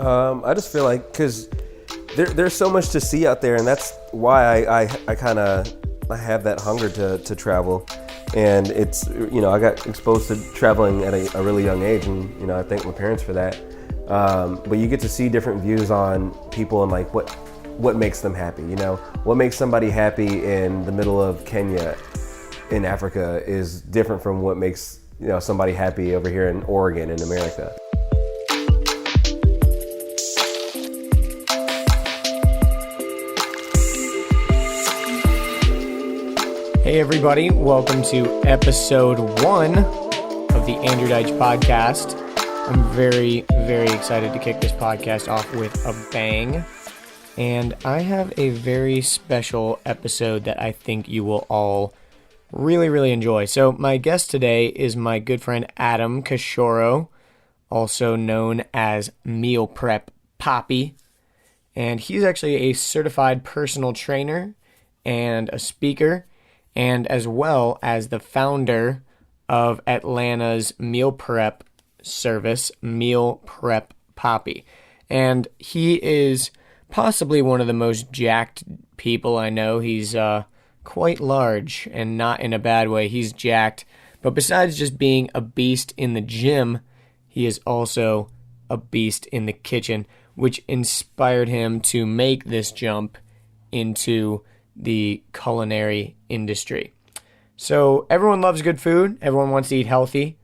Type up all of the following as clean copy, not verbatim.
I just feel like because there's so much to see out there, and that's why I kind of have that hunger to travel. And it's, I got exposed to traveling at a really young age, and I thank my parents for that. But you get to see different views on people and like what makes them happy. What makes somebody happy in the middle of Kenya in Africa is different from what makes somebody happy over here in Oregon in America. Hey everybody, welcome to episode 1 of the Andrew Deitsch podcast. I'm very, very excited to kick this podcast off with a bang. And I have a very special episode that I think you will all really, really enjoy. So my guest today is my good friend Adam Kashoro, also known as Meal Prep Papi. And he's actually a certified personal trainer and a speaker, and as well as the founder of Atlanta's meal prep service, Meal Prep Papi. And he is possibly one of the most jacked people I know. He's quite large, and not in a bad way. He's jacked. But besides just being a beast in the gym, he is also a beast in the kitchen, which inspired him to make this jump into the culinary industry. So everyone loves good food, everyone wants to eat healthy,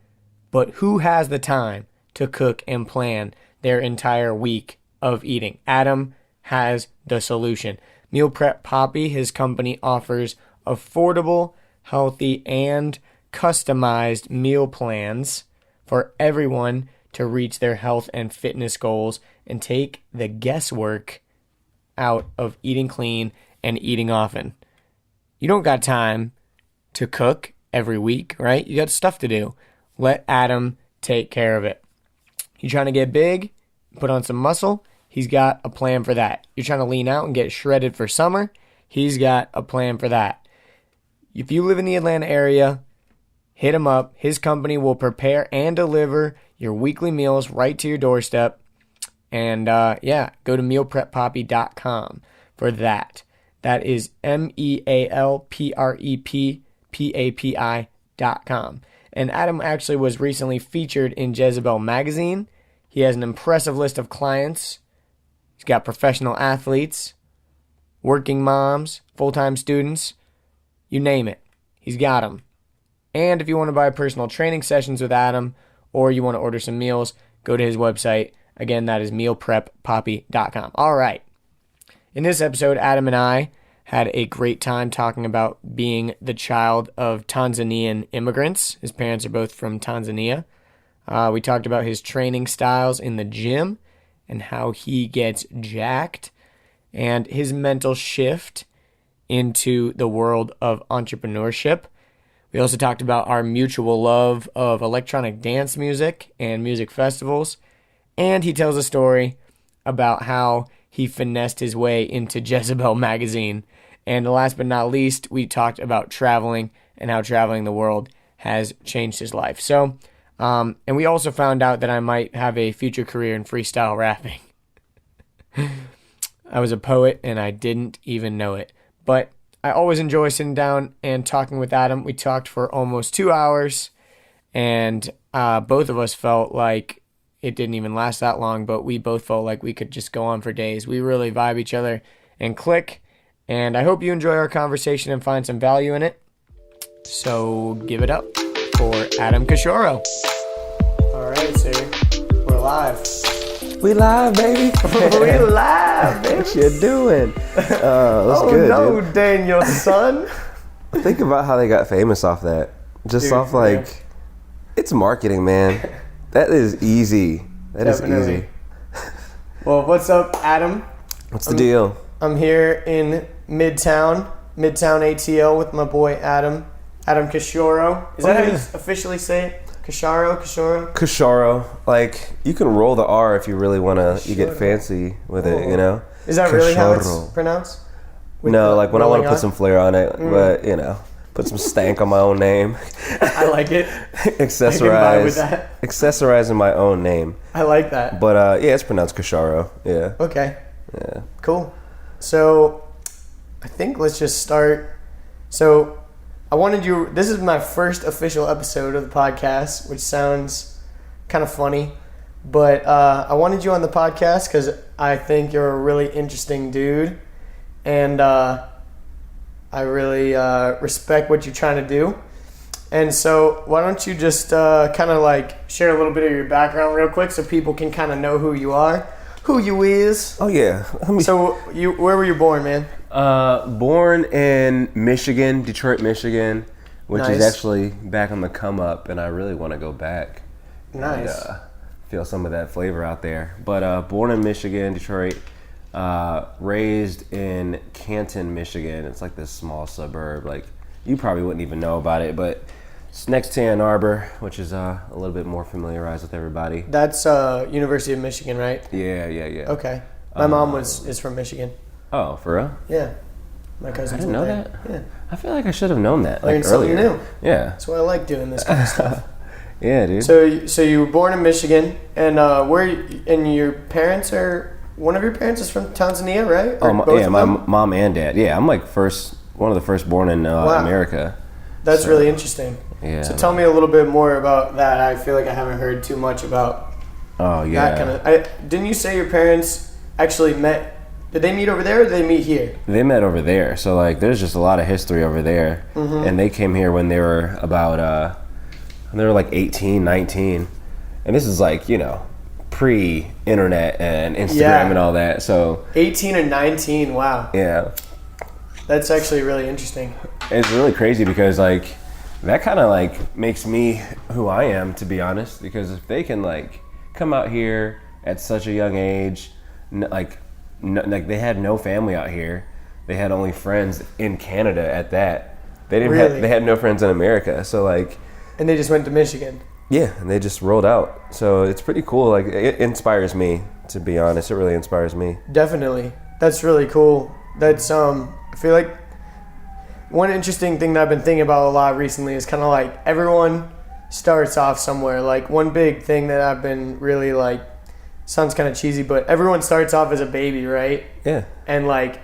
but who has the time to cook and plan their entire week of eating? Adam has the solution. Meal Prep Papi, his company, offers affordable, healthy, and customized meal plans for everyone to reach their health and fitness goals and take the guesswork out of eating clean and eating often. You don't got time to cook every week, right? You got stuff to do. Let Adam take care of it. You trying to get big, put on some muscle? He's got a plan for that. You're trying to lean out and get shredded for summer? He's got a plan for that. If you live in the Atlanta area, hit him up. His company will prepare and deliver your weekly meals right to your doorstep. And go to mealpreppapi.com for that. That is mealpreppapi.com. And Adam actually was recently featured in Jezebel magazine. He has an impressive list of clients. He's got professional athletes, working moms, full-time students, you name it. He's got them. And if you want to buy personal training sessions with Adam, or you want to order some meals, go to his website. Again, that is mealpreppapi.com. All right. In this episode, Adam and I had a great time talking about being the child of Tanzanian immigrants. His parents are both from Tanzania. We talked about his training styles in the gym and how he gets jacked, and his mental shift into the world of entrepreneurship. We also talked about our mutual love of electronic dance music and music festivals. And he tells a story about how he finessed his way into Jezebel magazine. And last but not least, we talked about traveling and how traveling the world has changed his life. So, and we also found out that I might have a future career in freestyle rapping. I was a poet and I didn't even know it. But I always enjoy sitting down and talking with Adam. We talked for almost 2 hours, and both of us felt like it didn't even last that long, but we both felt like we could just go on for days. We really vibe each other and click, and I hope you enjoy our conversation and find some value in it. So give it up for Adam Kashoro. All right, sir. We're live. We live, baby. We live, baby. What you doing? That's good, no, dude. Daniel, son. Think about how they got famous off that. Just Dude, off like, it's marketing, man. That is easy. That Definitely. is easy. Well, what's up, Adam? What's the deal? I'm here in Midtown ATL with my boy Adam Kashoro. Is that how you officially say it? Kashoro? Kashoro. Like, you can roll the R if you really want to, you get fancy with it, Is that really how it's Kashoro. pronounced? No, like when I want to rolling put some flair on it, but Put some stank on my own name. I like it. Accessorizing my own name. I like that. But yeah, it's pronounced Kashoro. Yeah. Okay. Yeah. Cool. So I think let's just start. So this is my first official episode of the podcast, which sounds kind of funny. But I wanted you on the podcast because I think you're a really interesting dude. And I really respect what you're trying to do. And so why don't you just kind of like share a little bit of your background real quick so people can kind of know who you are, who you is. Oh, yeah. So where were you born, man? Born in Michigan, Detroit, Michigan, which Nice. is actually back on the come up, and I really want to go back. Nice. And, feel some of that flavor out there. But born in Michigan, Detroit, raised in Canton, Michigan. It's like this small suburb. Like, you probably wouldn't even know about it, but it's next to Ann Arbor, which is a little bit more familiarized with everybody. That's University of Michigan, right? Yeah. Okay. My mom is from Michigan. Oh, for real? Yeah. My cousin's I didn't know there. that. Yeah. I feel like I should have known that Learn like something earlier. new. Yeah. That's why I like doing this kind of stuff. Yeah, dude. So you were born in Michigan, and your parents are, one of your parents is from Tanzania, right? Or both yeah, of my them? mom and dad. Yeah, I'm like one of the first born in America. That's So, really interesting. Yeah. So tell me a little bit more about that. I feel like I haven't heard too much about Oh yeah. that kind of. Didn't you say your parents actually met? Did they meet over there, or did they meet here? They met over there, so like there's just a lot of history over there. Mm-hmm. And they came here when they were about they were like 18, 19, and this is like pre-internet and Instagram and all that. So 18 or 19. Wow. yeah, That's actually really interesting. it's really crazy because like that kind of like makes me who I am, to be honest. Because if they can like come out here at such a young age, like they had no family out here, they had only friends in Canada at that. They didn't Really? they had no friends in America, so like. And they just went to Michigan. Yeah, and they just rolled out. So it's pretty cool. Like, it inspires me, to be honest. It really inspires me. Definitely. That's really cool. That's I feel like one interesting thing that I've been thinking about a lot recently is kind of like everyone starts off somewhere. Like one big thing that I've been really like, sounds kind of cheesy, but everyone starts off as a baby, right? Yeah. And like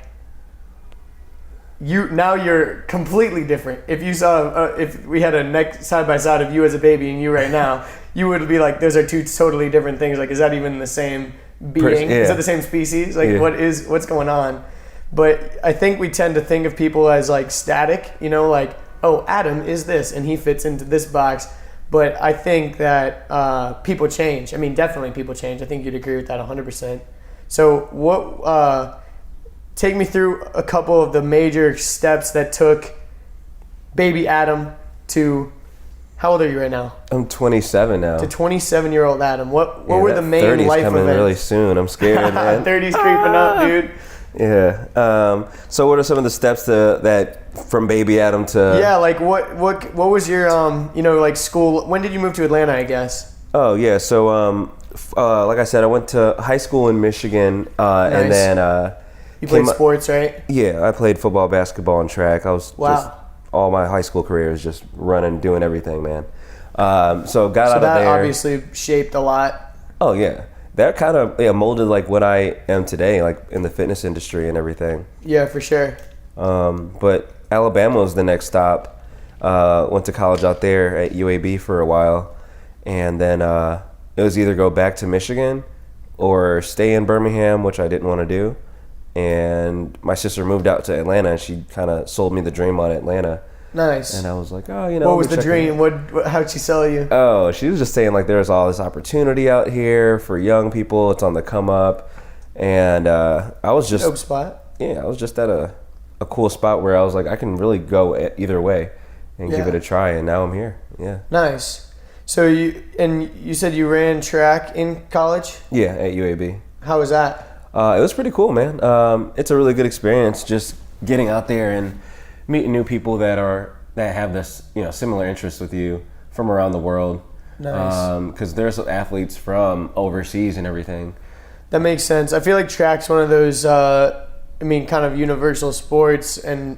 you're completely different. If you saw, if we had a neck side by side of you as a baby and you right now, you would be like, those are two totally different things. Like, is that even the same being? Is that the same species? Like, what's going on? But I think we tend to think of people as like static, like, oh, Adam is this and he fits into this box. But I think that people change. I mean, definitely people change. I think you'd agree with that 100%. So take me through a couple of the major steps that took baby Adam to, how old are you right now? I'm 27 now. To 27-year-old Adam. What were the main 30's life coming events? really soon. I'm scared, man. 30's creeping up, dude. Yeah. So what are some of the steps that from baby Adam to... Yeah, like what was your, like school, when did you move to Atlanta, I guess? Oh, yeah. So, like I said, I went to high school in Michigan, Nice. and then... You played sports, right? Yeah, I played football, basketball, and track. I was just all my high school career was just running, doing everything, man. So got out of there. So that obviously shaped a lot. Oh yeah, that kind of molded like what I am today, like in the fitness industry and everything. Yeah, for sure. But Alabama was the next stop. Went to college out there at UAB for a while, and then it was either go back to Michigan or stay in Birmingham, which I didn't want to do. And my sister moved out to Atlanta, and she kind of sold me the dream on Atlanta. Nice. And I was like, what was the dream? How'd she sell you? Oh, she was just saying like there's all this opportunity out here for young people. It's on the come up, and I was just dope spot. Yeah, I was just at a cool spot where I was like, I can really go either way and give it a try. And now I'm here. Yeah. Nice. So you said you ran track in college? Yeah, at UAB. How was that? It was pretty cool, man. It's a really good experience just getting out there and meeting new people that have this, similar interests with you from around the world. Nice. Because there's athletes from overseas and everything. That makes sense. I feel like track's one of those, kind of universal sports, and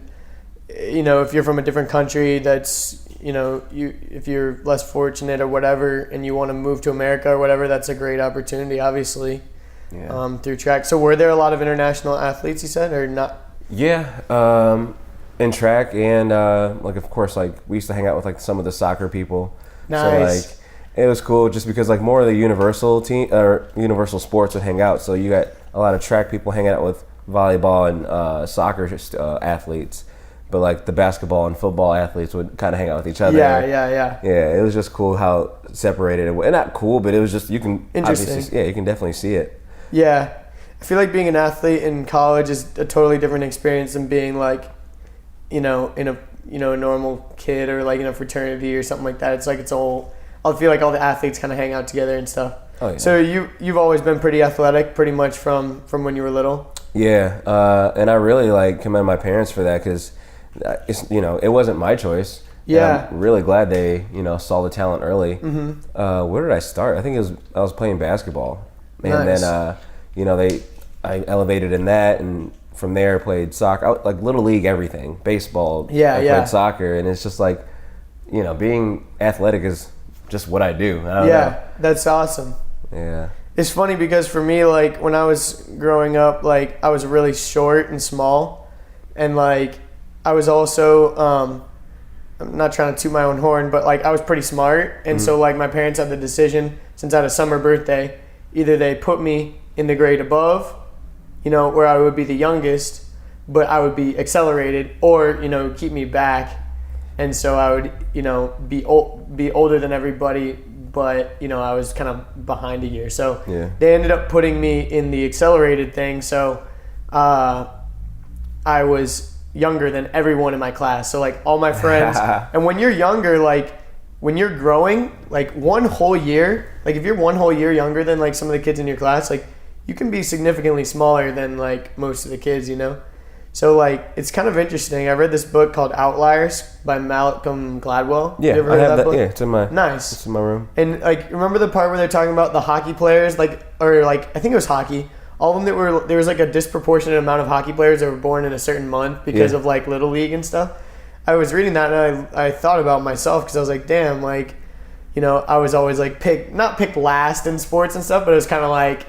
if you're from a different country that's, if you're less fortunate or whatever and you want to move to America or whatever, that's a great opportunity, obviously, through track. So were there a lot of international athletes, you said, or not? Yeah, in track and like of course like we used to hang out with like some of the soccer people. Nice. So like it was cool just because like more of the universal team or universal sports would hang out. So you got a lot of track people hanging out with volleyball and soccer athletes, but like the basketball and football athletes would kind of hang out with each other. Yeah. It was just cool how separated it was. And not cool, but it was just you can interesting. You can definitely see it. Yeah, I feel like being an athlete in college is a totally different experience than being like, in a a normal kid or like in a fraternity or something like that. It's like I feel like all the athletes kind of hang out together and stuff. Oh, yeah. So you've always been pretty athletic, pretty much from when you were little. Yeah, and I really like commend my parents for that because it wasn't my choice. Yeah, I'm really glad they saw the talent early. Mm-hmm. Where did I start? I think I was playing basketball, and nice. then I elevated in that, and from there played soccer, like little league, everything, baseball. I played soccer, and it's just like being athletic is just what I do. I don't know. That's awesome. Yeah. It's funny because for me, like when I was growing up, like I was really short and small, and like I was also I'm not trying to toot my own horn, but like I was pretty smart, and so like my parents had the decision, since I had a summer birthday, either they put me in the grade above, where I would be the youngest, but I would be accelerated, or keep me back, and so I would be older than everybody, but I was kind of behind a year. So they ended up putting me in the accelerated thing. So I was younger than everyone in my class. So like all my friends, and when you're younger, like when you're growing, like one whole year, like if you're one whole year younger than like some of the kids in your class, like you can be significantly smaller than like most of the kids, So like it's kind of interesting. I read this book called Outliers by Malcolm Gladwell. Yeah, you ever heard of that book? Yeah, it's in my room. And like remember the part where they're talking about the hockey players, I think it was hockey. All of them there was like a disproportionate amount of hockey players that were born in a certain month because of like Little League and stuff. I was reading that and I thought about myself because I was like, damn, like, I was always like not picked last in sports and stuff, but it was kind of like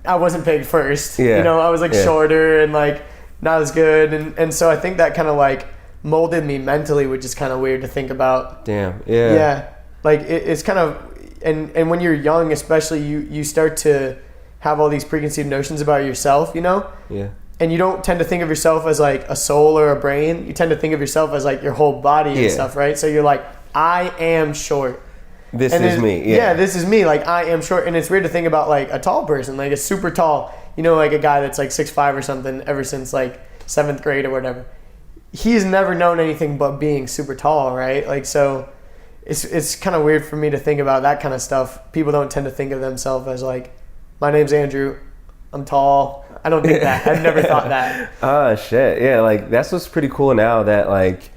I wasn't picked first. Yeah. I was like shorter and like not as good, and so I think that kind of like molded me mentally, which is kind of weird to think about. Damn. Yeah. Like it's kind of and when you're young, especially, you start to have all these preconceived notions about yourself, Yeah. And you don't tend to think of yourself as like a soul or a brain. You tend to think of yourself as like your whole body and stuff, right? So you're like, I am short. This is me. Yeah, this is me. Like I am short, and it's weird to think about like a tall person, like a super tall, like a guy that's like 6'5" or something ever since like 7th grade or whatever. He's never known anything but being super tall, right? Like so, it's kind of weird for me to think about that kind of stuff. People don't tend to think of themselves as like, my name's Andrew, I'm tall. I don't think that. I've never thought that. Oh shit, yeah. Like that's what's pretty cool now that like.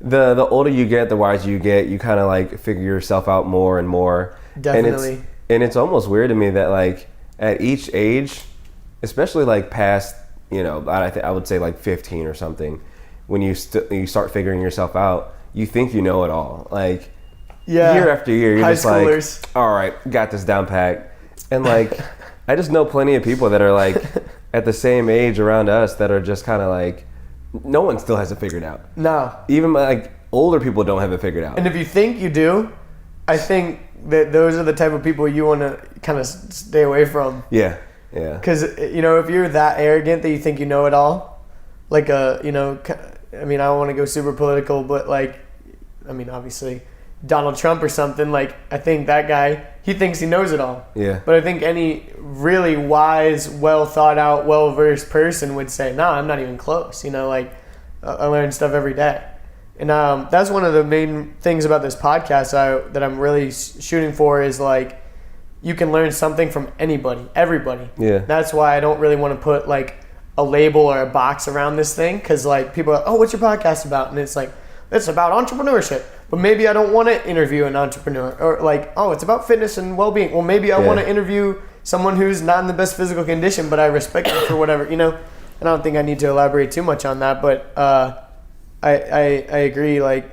The older you get, the wiser you get. You kind of like figure yourself out more and more. Definitely. And it's almost weird to me that like at each age, especially like past, I would say like 15 or something, when you start figuring yourself out, you think you know it all. Like year after year, you're just schoolers. Like, all right, got this down pat. And like, I just know plenty of people that are like at the same age around us that are just kind of like. No one still has it figured out. No. Even like older people don't have it figured out. And if you think you do, I think that those are the type of people you want to kind of stay away from. Yeah. Because, if you're that arrogant that you think you know it all, like I don't want to go super political, but like, obviously Donald Trump or something, like I think that guy, he thinks he knows it all. Yeah. But I think any really wise, well thought out, well versed person would say, nah, I'm not even close. I learn stuff every day. And that's one of the main things about this podcast that I'm really shooting for is like, you can learn something from anybody, everybody. Yeah. That's why I don't really want to put like a label or a box around this thing. Cause like people are like, oh, what's your podcast about? And it's like, it's about entrepreneurship. But maybe I don't want to interview an entrepreneur, or like, oh, it's about fitness and well-being. Well, maybe I want to interview someone who's not in the best physical condition, but I respect them for whatever, And I don't think I need to elaborate too much on that, but I agree. Like,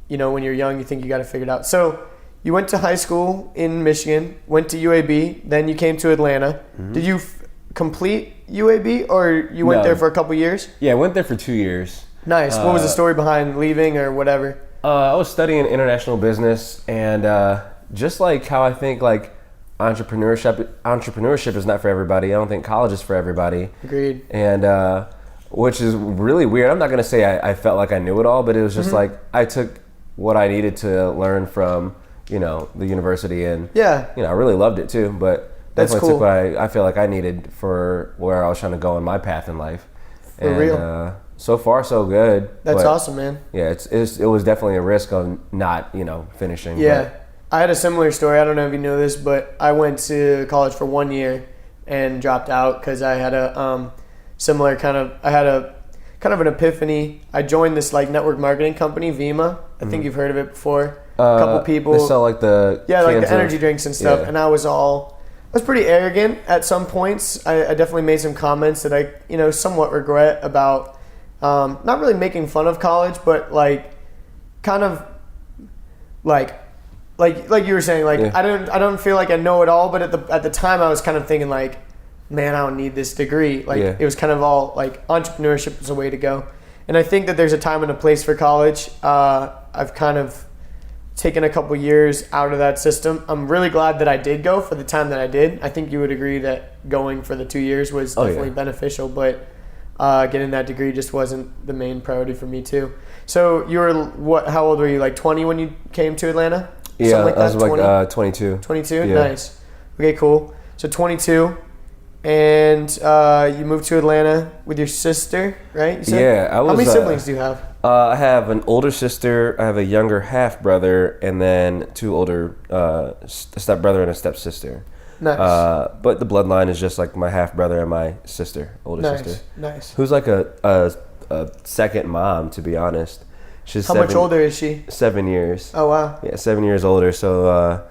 you know, when you're young, you think you got to figure it out. So you went to high school in Michigan, went to UAB, then you came to Atlanta. Mm-hmm. Did you complete UAB, or you went there for a couple years? Yeah, I went there for 2 years. Nice. What was the story behind leaving or whatever? I was studying international business, and just like how I think like entrepreneurship is not for everybody. I don't think college is for everybody. Agreed. And which is really weird. I'm not gonna say I felt like I knew it all, but it was just like I took what I needed to learn from, you know, the university, and you know, I really loved it too. But definitely took what I feel like I needed for where I was trying to go in my path in life. For real. So far, so good. That's awesome, man. Yeah, it was definitely a risk of not, you know, finishing. Yeah, I had a similar story. I don't know if you know this, but I went to college for 1 year and dropped out because I had a similar kind of an epiphany. I joined this like network marketing company, Vima. I think you've heard of it before. A couple people. They sell like the like the energy drinks and stuff. Yeah. And I was pretty arrogant at some points. I definitely made some comments that I, you know, somewhat regret about. Not really making fun of college, but like kind of like you were saying, like I don't feel like I know it all, but at the time I was kind of thinking like, man, I don't need this degree. Like it was kind of all like entrepreneurship is a way to go. And I think that there's a time and a place for college. I've kind of taken a couple years out of that system. I'm really glad that I did go for the time that I did. I think you would agree that going for the 2 years was definitely beneficial, but getting that degree just wasn't the main priority for me too. So you were how old were you? Like 20 when you came to Atlanta? Yeah, I was like 22. 22? Yeah. Nice. Okay, cool. So 22, and you moved to Atlanta with your sister, right? You said? Yeah, I was. How many siblings do you have? I have an older sister, I have a younger half brother, and then two older a step brother and a stepsister. Nice. But the bloodline is just like my half brother and my older sister. Nice. Who's like a second mom, to be honest. She's How much older is she? 7 years. Oh wow. Yeah, 7 years older. So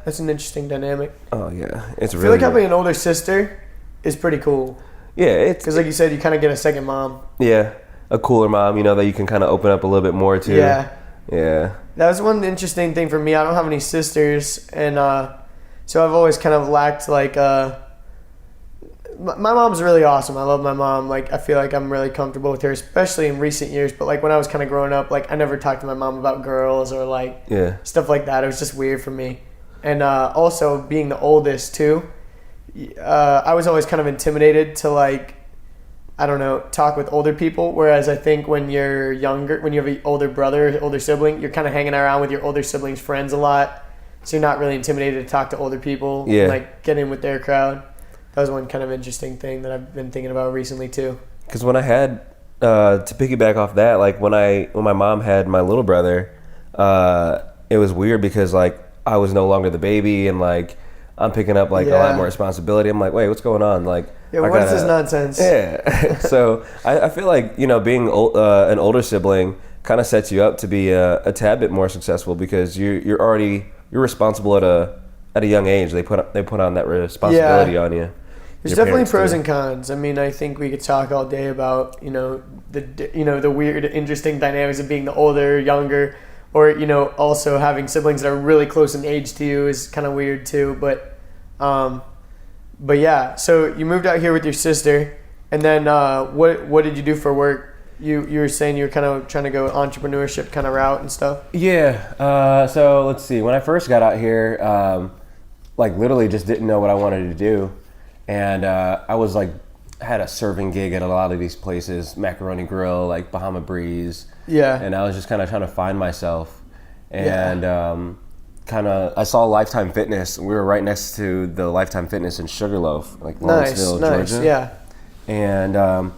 that's an interesting dynamic. Oh yeah, it's really. I feel like having an older sister is pretty cool. Yeah, it's because like you said, you kind of get a second mom. Yeah, a cooler mom, you know, that you can kind of open up a little bit more to. Yeah. Yeah. That was one interesting thing for me. I don't have any sisters, and so I've always kind of lacked like my mom's really awesome. I love my mom. Like I feel like I'm really comfortable with her, especially in recent years. But like when I was kind of growing up, like I never talked to my mom about girls or like stuff like that. It was just weird for me. And also being the oldest too, I was always kind of intimidated to like, I don't know, talk with older people. Whereas I think when you're younger, when you have an older brother, older sibling, you're kind of hanging around with your older sibling's friends a lot. So you're not really intimidated to talk to older people and like get in with their crowd. That was one kind of interesting thing that I've been thinking about recently too. Because when I had, to piggyback off that, like when my mom had my little brother, it was weird because like I was no longer the baby and like I'm picking up like a lot more responsibility. I'm like, wait, what's going on? Like, what is this nonsense? Yeah. So I feel like, you know, being an older sibling kind of sets you up to be a tad bit more successful because you're responsible at a young age. They put on that responsibility on you. There's definitely pros and cons. I mean, I think we could talk all day about, you know, the weird, interesting dynamics of being the older, younger, or, you know, also having siblings that are really close in age to you is kind of weird too. But yeah. So you moved out here with your sister, and then what did you do for work? You were saying you were kind of trying to go entrepreneurship kind of route and stuff. Yeah. So let's see. When I first got out here, like literally just didn't know what I wanted to do. And I was like, had a serving gig at a lot of these places, Macaroni Grill, like Bahama Breeze. Yeah. And I was just kind of trying to find myself. And I saw Lifetime Fitness. We were right next to the Lifetime Fitness in Sugarloaf, like Lawrenceville, Georgia. Yeah. And I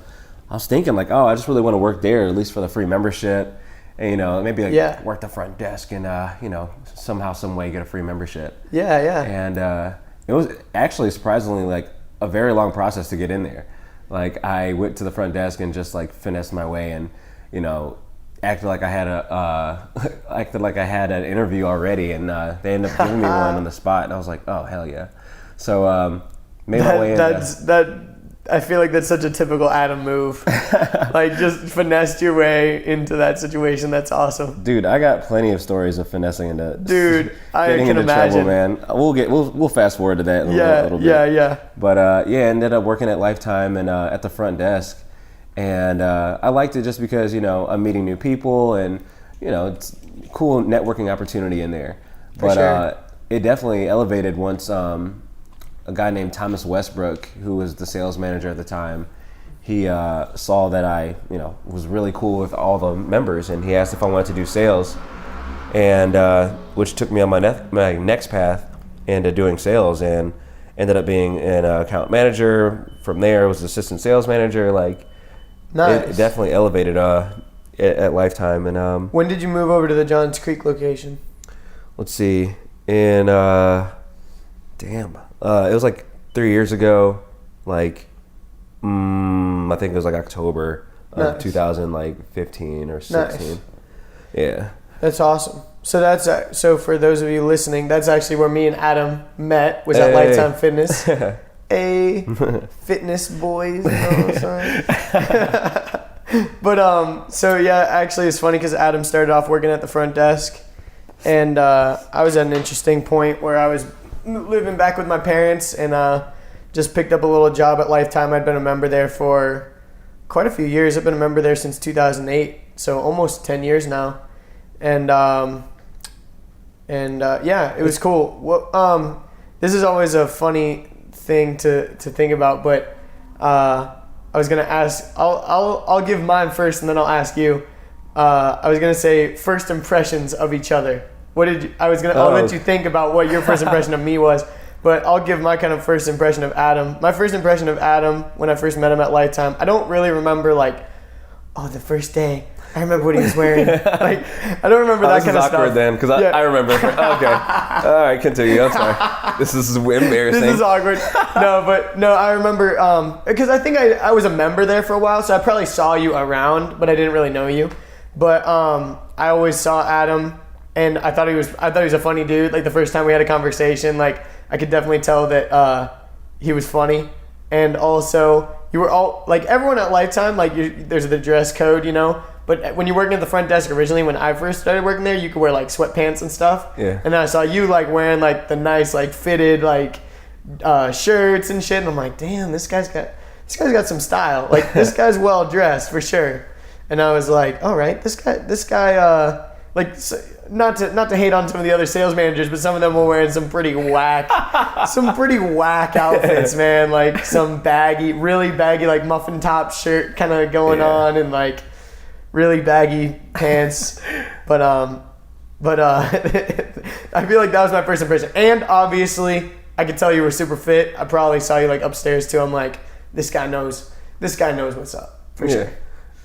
was thinking like, oh, I just really want to work there, at least for the free membership. And, you know, maybe like work the front desk and, you know, somehow, some way get a free membership. Yeah, yeah. And it was actually surprisingly like a very long process to get in there. Like I went to the front desk and just like finessed my way and, you know, acted like I had an interview already, and they ended up giving me one on the spot, and I was like, oh hell yeah. So made my way in. I feel like that's such a typical Adam move. Like, just finessed your way into that situation. That's awesome. Dude, I got plenty of stories of finessing into I getting can into imagine. trouble, man. We'll fast forward to that in a little bit. Yeah. But ended up working at Lifetime and at the front desk. And I liked it just because, I'm meeting new people and, it's a cool networking opportunity in there. But sure. It definitely elevated once a guy named Thomas Westbrook, who was the sales manager at the time, he saw that I, was really cool with all the members, and he asked if I wanted to do sales, and which took me on my next path into doing sales, and ended up being an account manager. From there, was assistant sales manager. Like, nice. It definitely elevated at Lifetime. And when did you move over to the Johns Creek location? Let's see, in it was like 3 years ago, like, I think it was like October of 2015 or 16. Nice. Yeah. That's awesome. So for those of you listening, that's actually where me and Adam met, was at Lifetime Fitness. Hey, fitness boys. You know what I'm saying? But, so yeah, actually it's funny because Adam started off working at the front desk, and I was at an interesting point where I was living back with my parents and just picked up a little job at Lifetime. I'd been a member there for quite a few years. I've been a member there since 2008, so almost 10 years now. And yeah, it was cool. Well, this is always a funny thing to think about, but I was gonna ask. I'll give mine first, and then I'll ask you. I was gonna say first impressions of each other. I'll let you think about what your first impression of me was, but I'll give my kind of first impression of Adam. My first impression of Adam when I first met him at Lifetime, I don't really remember the first day. I remember what he was wearing. I don't remember that kind of stuff. This is awkward then, because I remember. Okay. All right, continue. I'm sorry. This is embarrassing. This is awkward. No, I remember, because I think I was a member there for a while, so I probably saw you around, but I didn't really know you. But I always saw Adam, and I thought he was a funny dude. Like, the first time we had a conversation, like, I could definitely tell that he was funny. And also, you were all, like, everyone at Lifetime, like, there's the dress code, But when you're working at the front desk originally, when I first started working there, you could wear, like, sweatpants and stuff. Yeah. And then I saw you, like, wearing, like, the nice, like, fitted, like, shirts and shit. And I'm like, damn, this guy's got some style. Like, this guy's well dressed for sure. And I was like, all right, this guy, like, not to hate on some of the other sales managers, but some of them were wearing some pretty whack outfits, man. Like, some really baggy, like, muffin top shirt kind of going on, and, like, really baggy pants. But I feel like that was my first impression. And obviously, I could tell you were super fit. I probably saw you, like, upstairs too. I'm like, this guy knows what's up for sure.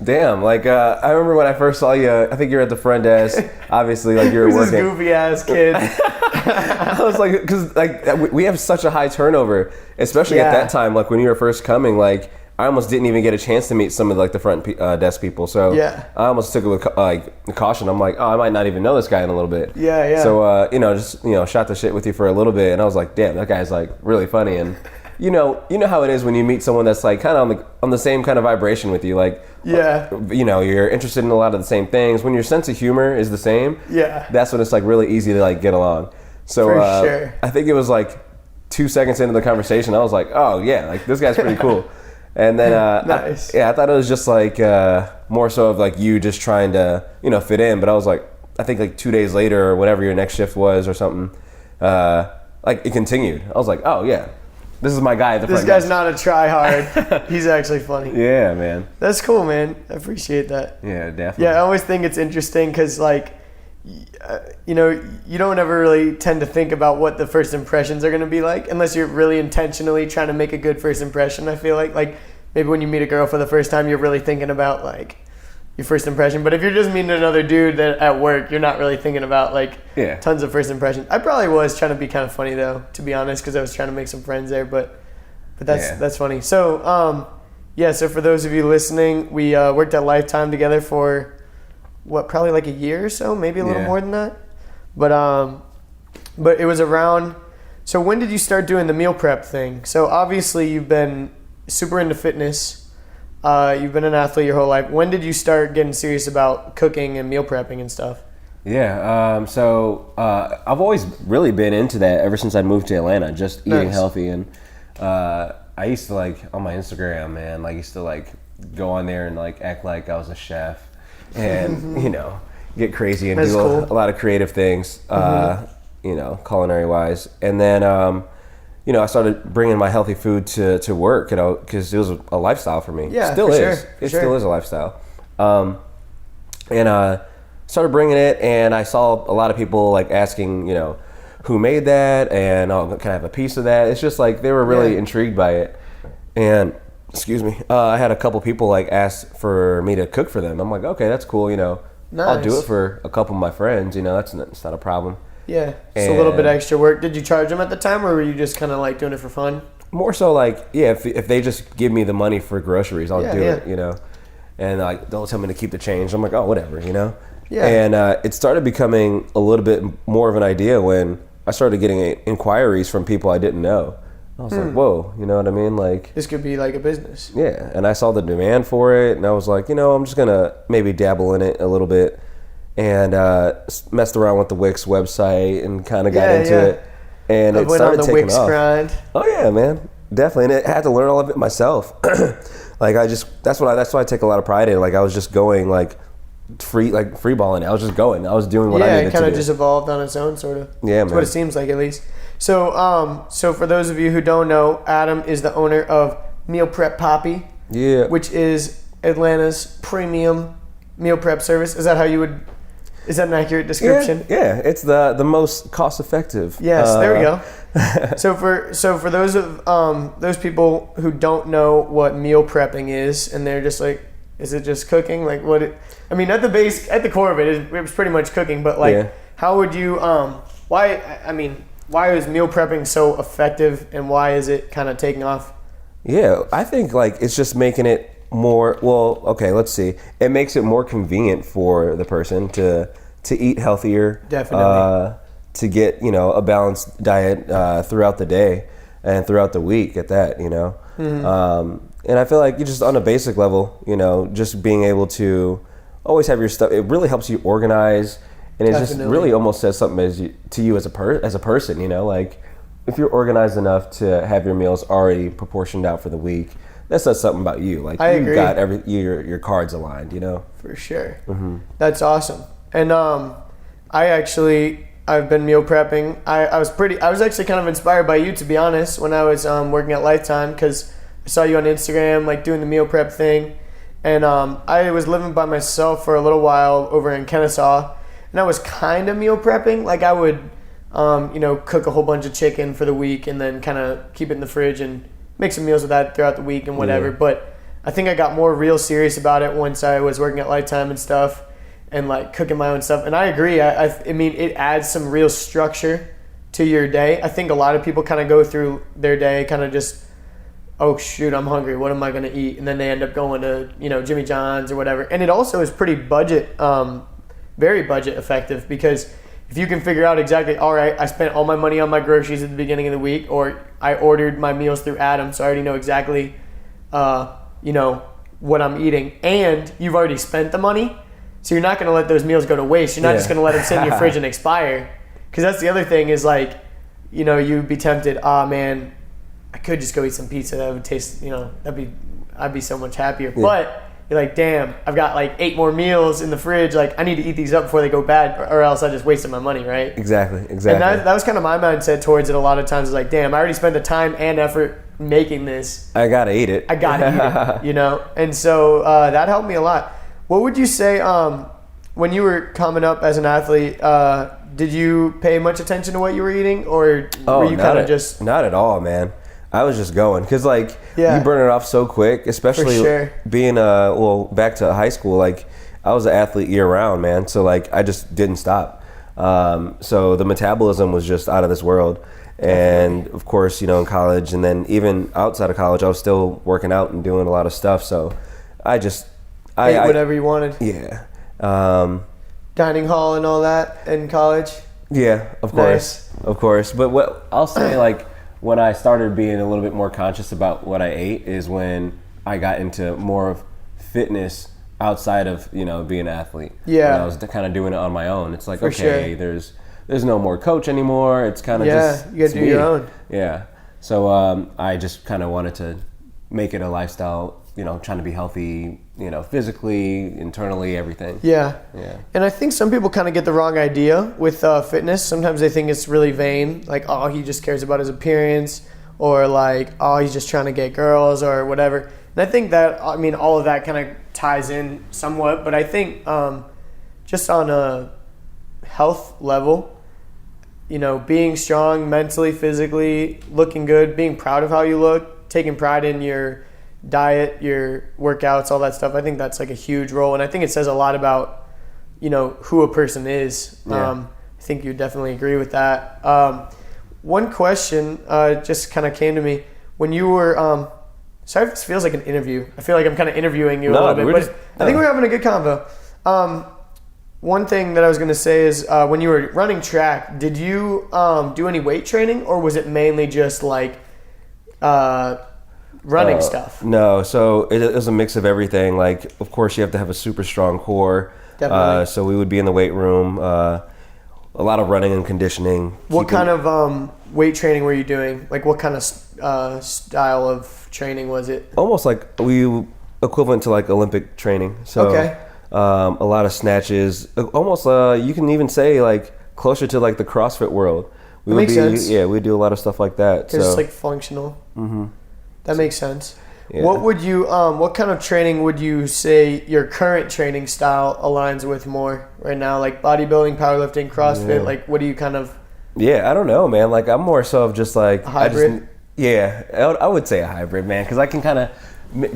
Damn, like, I remember when I first saw you, I think you were at the front desk, obviously, like, you were working. This goofy ass kid. I was like, because, like, we have such a high turnover, especially at that time, like, when you were first coming, like, I almost didn't even get a chance to meet some of, like, the front desk people, so I almost took it with, caution. I'm like, I might not even know this guy in a little bit. Yeah. So, just, shot the shit with you for a little bit, and I was like, damn, that guy's, like, really funny, and... You know how it is when you meet someone that's like kind of on the same kind of vibration with you, like you're interested in a lot of the same things. When your sense of humor is the same, that's when it's like really easy to like get along. So for sure. I think it was like 2 seconds into the conversation, I was like, oh yeah, like this guy's pretty cool. And then nice. I thought it was just like more so of like you just trying to fit in. But I was like, I think like 2 days later or whatever your next shift was or something, like it continued. I was like, oh yeah. This is my guy at the front desk. This guy's not a try-hard. He's actually funny. Yeah, man. That's cool, man. I appreciate that. Yeah, definitely. Yeah, I always think it's interesting because, like, you don't ever really tend to think about what the first impressions are going to be like unless you're really intentionally trying to make a good first impression, I feel like. Like, maybe when you meet a girl for the first time, you're really thinking about, like, your first impression. But if you're just meeting another dude that at work, you're not really thinking about like tons of first impressions. I probably was trying to be kind of funny though, to be honest, because I was trying to make some friends there. But that's funny. So so for those of you listening, we worked at Lifetime together for probably like a year or so, maybe a little more than that. But it was around. So when did you start doing the meal prep thing? So obviously you've been super into fitness. You've been an athlete your whole life. When did you start getting serious about cooking and meal prepping and stuff? Yeah, so I've always really been into that ever since I moved to Atlanta, just eating healthy. And I used to, like, on my Instagram, man, like, used to, like, go on there and, like, act like I was a chef and, you know, get crazy and do a lot of creative things, you know, culinary-wise. And then, you know, I started bringing my healthy food to work, you know, because it was a lifestyle for me. Yeah, still is. It still is a lifestyle. And started bringing it, and I saw a lot of people, like, asking, you know, who made that, and can I have a piece of that? It's just like they were really intrigued by it. And excuse me, I had a couple people like ask for me to cook for them. I'm like, okay, that's cool, you know. Nice. I'll do it for a couple of my friends, you know. That's not a problem. Yeah, it's a little bit extra work. Did you charge them at the time, or were you just kind of like doing it for fun? More so like, yeah, if they just give me the money for groceries, I'll do it, you know. And like they'll tell me to keep the change. I'm like, oh, whatever, you know. Yeah. And it started becoming a little bit more of an idea when I started getting inquiries from people I didn't know. I was like, whoa, you know what I mean? Like, this could be like a business. Yeah, and I saw the demand for it, and I was like, you know, I'm just going to maybe dabble in it a little bit, and messed around with the Wix website and kind of got into it. And it started taking off. Grind. Oh, yeah, man. Definitely. And I had to learn all of it myself. Like, that's why I take a lot of pride in it. Like, I was just going, like, free balling it. I was just going. I was doing what I needed to do. Yeah, it kind of just evolved on its own, sort of. Yeah, man. That's what it seems like, at least. So, so for those of you who don't know, Adam is the owner of Meal Prep Papi. Yeah. Which is Atlanta's premium meal prep service. Is that how you would? Is that an accurate description? Yeah. It's the most cost effective. Yes, there we go. So for those people who don't know what meal prepping is, and they're just like, is it just cooking? Like what? I mean, at the core of it, it was pretty much cooking. But like, how would you? Why is meal prepping so effective, and why is it kind of taking off? Yeah, I think like it's just making it more. Well, okay, let's see. It makes it more convenient for the person to eat healthier. Definitely. To get, you know, a balanced diet throughout the day and throughout the week at that, you know. And I feel like you just on a basic level, you know, just being able to always have your stuff. It really helps you organize. And it just really almost says something to you as a person, you know, like if you're organized enough to have your meals already proportioned out for the week, that says something about you. Like you've got your cards aligned, you know. For sure. That's awesome. And I've been meal prepping. I was actually kind of inspired by you, to be honest, when I was working at Lifetime, because I saw you on Instagram like doing the meal prep thing, and I was living by myself for a little while over in Kennesaw. And I was kind of meal prepping. Like I would, cook a whole bunch of chicken for the week and then kind of keep it in the fridge and make some meals with that throughout the week and whatever. Yeah. But I think I got more real serious about it once I was working at Lifetime and stuff and like cooking my own stuff. And I agree. I mean, it adds some real structure to your day. I think a lot of people kind of go through their day kind of just, oh shoot, I'm hungry. What am I going to eat? And then they end up going to, Jimmy John's or whatever. And it also is pretty very budget effective, because if you can figure out exactly, all right, I spent all my money on my groceries at the beginning of the week, or I ordered my meals through Adam, so I already know exactly, what I'm eating, and you've already spent the money, so you're not going to let those meals go to waste. You're not just going to let them sit in your fridge and expire, because that's the other thing is like, you'd be tempted, man, I could just go eat some pizza. That would taste, I'd be so much happier. Yeah. But you're like, damn, I've got like 8 more meals in the fridge. Like, I need to eat these up before they go bad, or else I just wasted my money, right? Exactly. And that was kind of my mindset towards it a lot of times. It's like, damn, I already spent the time and effort making this. I gotta eat it. And so that helped me a lot. What would you say when you were coming up as an athlete? Did you pay much attention to what you were eating, or were you kind of just? Not at all, man. I was just going because, you burn it off so quick, especially being back to high school. Like, I was an athlete year round, man. So I just didn't stop. So the metabolism was just out of this world. And of course, in college, and then even outside of college, I was still working out and doing a lot of stuff. So I just ate whatever you wanted. Yeah. Dining hall and all that in college. Yeah, of course. But what I'll say, when I started being a little bit more conscious about what I ate is when I got into more of fitness outside of, you know, being an athlete. Yeah. When I was kind of doing it on my own. It's like, For okay, sure. there's no more coach anymore. It's kind of just you gotta do your own. Yeah. So I just kind of wanted to make it a lifestyle, you know, trying to be healthy, you know, physically, internally, everything. Yeah. Yeah. And I think some people kind of get the wrong idea with fitness. Sometimes they think it's really vain, like, oh, he just cares about his appearance, or like, oh, he's just trying to get girls or whatever. And I think that, I mean, all of that kind of ties in somewhat, but I think just on a health level, you know, being strong mentally, physically, looking good, being proud of how you look, taking pride in your diet, your workouts, all that stuff, I think that's like a huge role. And I think it says a lot about, you know, who a person is. Yeah. I think you definitely agree with that. One question just kind of came to me when you were sorry if this feels like an interview. I feel like I'm kind of interviewing you a little bit, but I think we're having a good convo. One thing that I was going to say is when you were running track, did you do any weight training, or was it mainly just like running stuff? No, so it was a mix of everything. Like, of course, you have to have a super strong core. Definitely. So we would be in the weight room, a lot of running and conditioning. What kind of weight training were you doing? Like, what kind of style of training was it? Almost like equivalent to like Olympic training. So Okay. A lot of snatches. Almost you can even say like closer to like the CrossFit world. Makes sense. Yeah, we do a lot of stuff like that. Because So it's like functional. Mm-hmm. That makes sense. Yeah. What would you? What kind of training would you say your current training style aligns with more right now? Like bodybuilding, powerlifting, CrossFit. Yeah. Like, what do you kind of? Yeah, I don't know, man. Like, I'm more so of just like A hybrid? I would say a hybrid, man, because I can kind of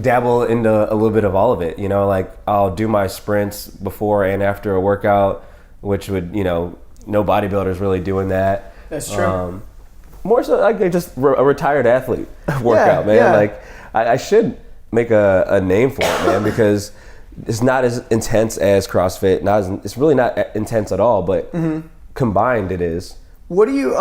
dabble into a little bit of all of it. You know, like I'll do my sprints before and after a workout, which would, you know, no bodybuilders really doing that. That's true. More so like just a retired athlete workout, man. Yeah. Like I should make a name for it, man, because it's not as intense as CrossFit. It's really not intense at all, but combined it is. What do you?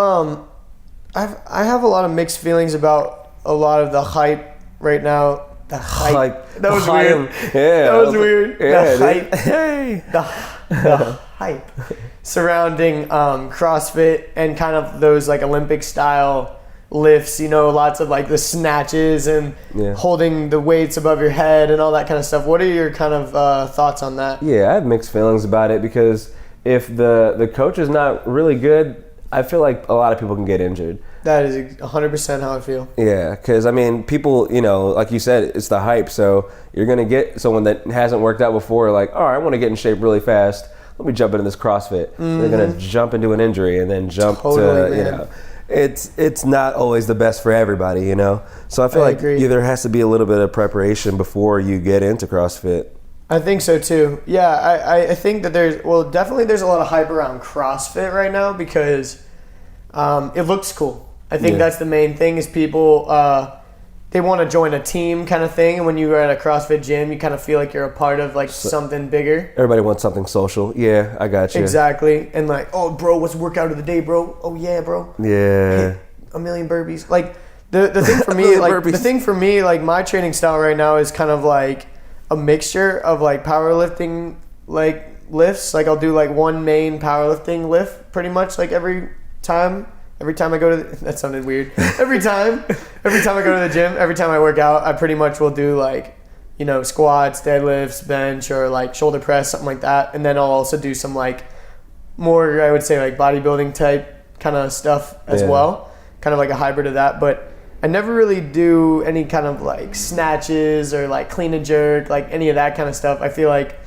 I have a lot of mixed feelings about a lot of the hype right now. The hype. That was weird. Yeah. That was weird. Yeah, The hype. Hey. The hype surrounding CrossFit and kind of those like Olympic style lifts, you know, lots of like the snatches and holding the weights above your head and all that kind of stuff. What are your kind of thoughts on that? Yeah, I have mixed feelings about it because if the coach is not really good, I feel like a lot of people can get injured. That is 100% how I feel. Yeah, because I mean, people, you know, like you said, it's the hype. So you're going to get someone that hasn't worked out before, like, all right, I want to get in shape really fast. Let me jump into this CrossFit. They're going to jump into an injury and then jump to, you know. It's not always the best for everybody, you know. So I feel like there has to be a little bit of preparation before you get into CrossFit. I think so too. Yeah, I think that there's a lot of hype around CrossFit right now because it looks cool. I think that's the main thing is people, they want to join a team kind of thing. And when you are at a CrossFit gym, you kind of feel like you're a part of like something bigger. Everybody wants something social. Yeah, I got you. Exactly. And like, oh, bro, what's workout of the day, bro? Oh, yeah, bro. Yeah. Hit a million burpees. Like the thing for me, like my training style right now is kind of like a mixture of like powerlifting, like lifts. Like I'll do like one main powerlifting lift pretty much like every time I go to that sounded weird. Every time I go to the gym, every time I work out, I pretty much will do like, you know, squats, deadlifts, bench, or like shoulder press, something like that. And then I'll also do some like more, I would say like bodybuilding type kind of stuff as well. Kind of like a hybrid of that. But I never really do any kind of like snatches or like clean and jerk, like any of that kind of stuff. I feel like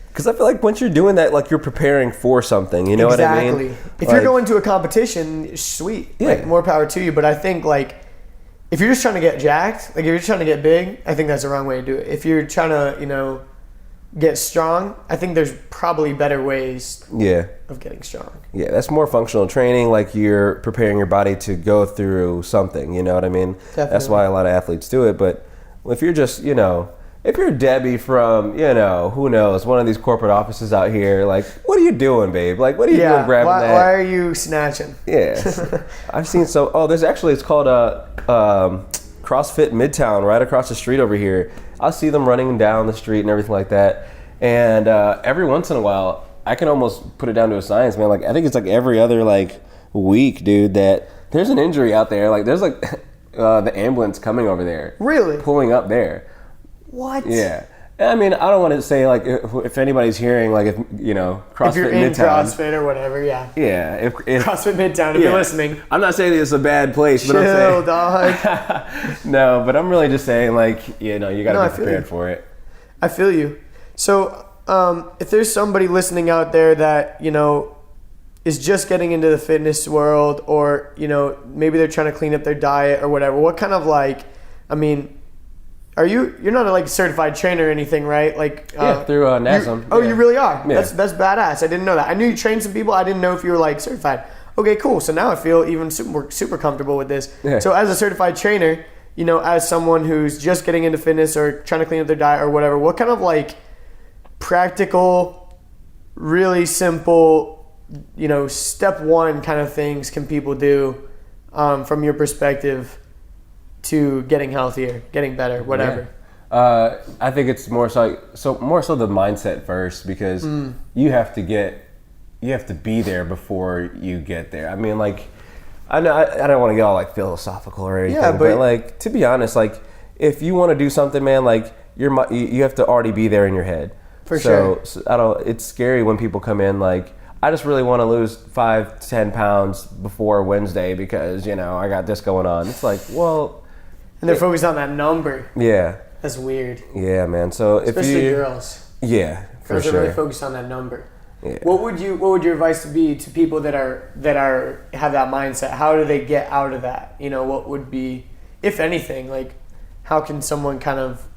because I feel like once you're doing that, like you're preparing for something. You know what I mean? Exactly. If you're going to a competition, sweet. Yeah. Like more power to you. But I think like if you're just trying to get jacked, like if you're trying to get big, I think that's the wrong way to do it. If you're trying to, you know, get strong, I think there's probably better ways of getting strong. Yeah, that's more functional training. Like you're preparing your body to go through something. You know what I mean? Definitely. That's why a lot of athletes do it. But if you're just, you know, if you're Debbie from, who knows, one of these corporate offices out here, like, what are you doing, babe? Like, what are you doing grabbing that? Why are you snatching? Yeah. I've seen it's called CrossFit Midtown right across the street over here. I'll see them running down the street and everything like that. And every once in a while, I can almost put it down to a science, man. Like, I think it's like every other, like, week, dude, that there's an injury out there. Like, there's, like, the ambulance coming over there. Really? Pulling up there. What? Yeah. I mean, I don't want to say, like, if anybody's hearing, like, if, CrossFit if you're in Midtown. CrossFit or whatever, yeah. Yeah. If CrossFit Midtown, if you're listening. I'm not saying it's a bad place, but Chill, I'm saying. dog. No, but I'm really just saying, like, you got to be prepared for it. I feel you. So, if there's somebody listening out there that, is just getting into the fitness world, or, maybe they're trying to clean up their diet or whatever, what kind of, like, you're not a, like, certified trainer or anything, right? Like, through NASM. You really are? Yeah. That's badass. I didn't know that. I knew you trained some people. I didn't know if you were, like, certified. Okay, cool. So now I feel even super comfortable with this. Yeah. So as a certified trainer, as someone who's just getting into fitness or trying to clean up their diet or whatever, what kind of, like, practical, really simple, step one kind of things can people do from your perspective to getting healthier, getting better, whatever? Yeah. I think it's more so the mindset first, because you have to be there before you get there. I mean, like, I know I don't want to get all, like, philosophical or anything, but like, to be honest, like, if you want to do something, man, like, you have to already be there in your head. For sure. So it's scary when people come in like, I just really want to lose 5 to 10 pounds before Wednesday because, I got this going on. It's like, well... And they're focused on that number. Yeah. That's weird. Yeah, man. So especially girls. Yeah, for girls sure. Girls are really focused on that number. Yeah. What would your advice be to people that have that mindset? How do they get out of that? What would be, if anything, like, how can someone kind of...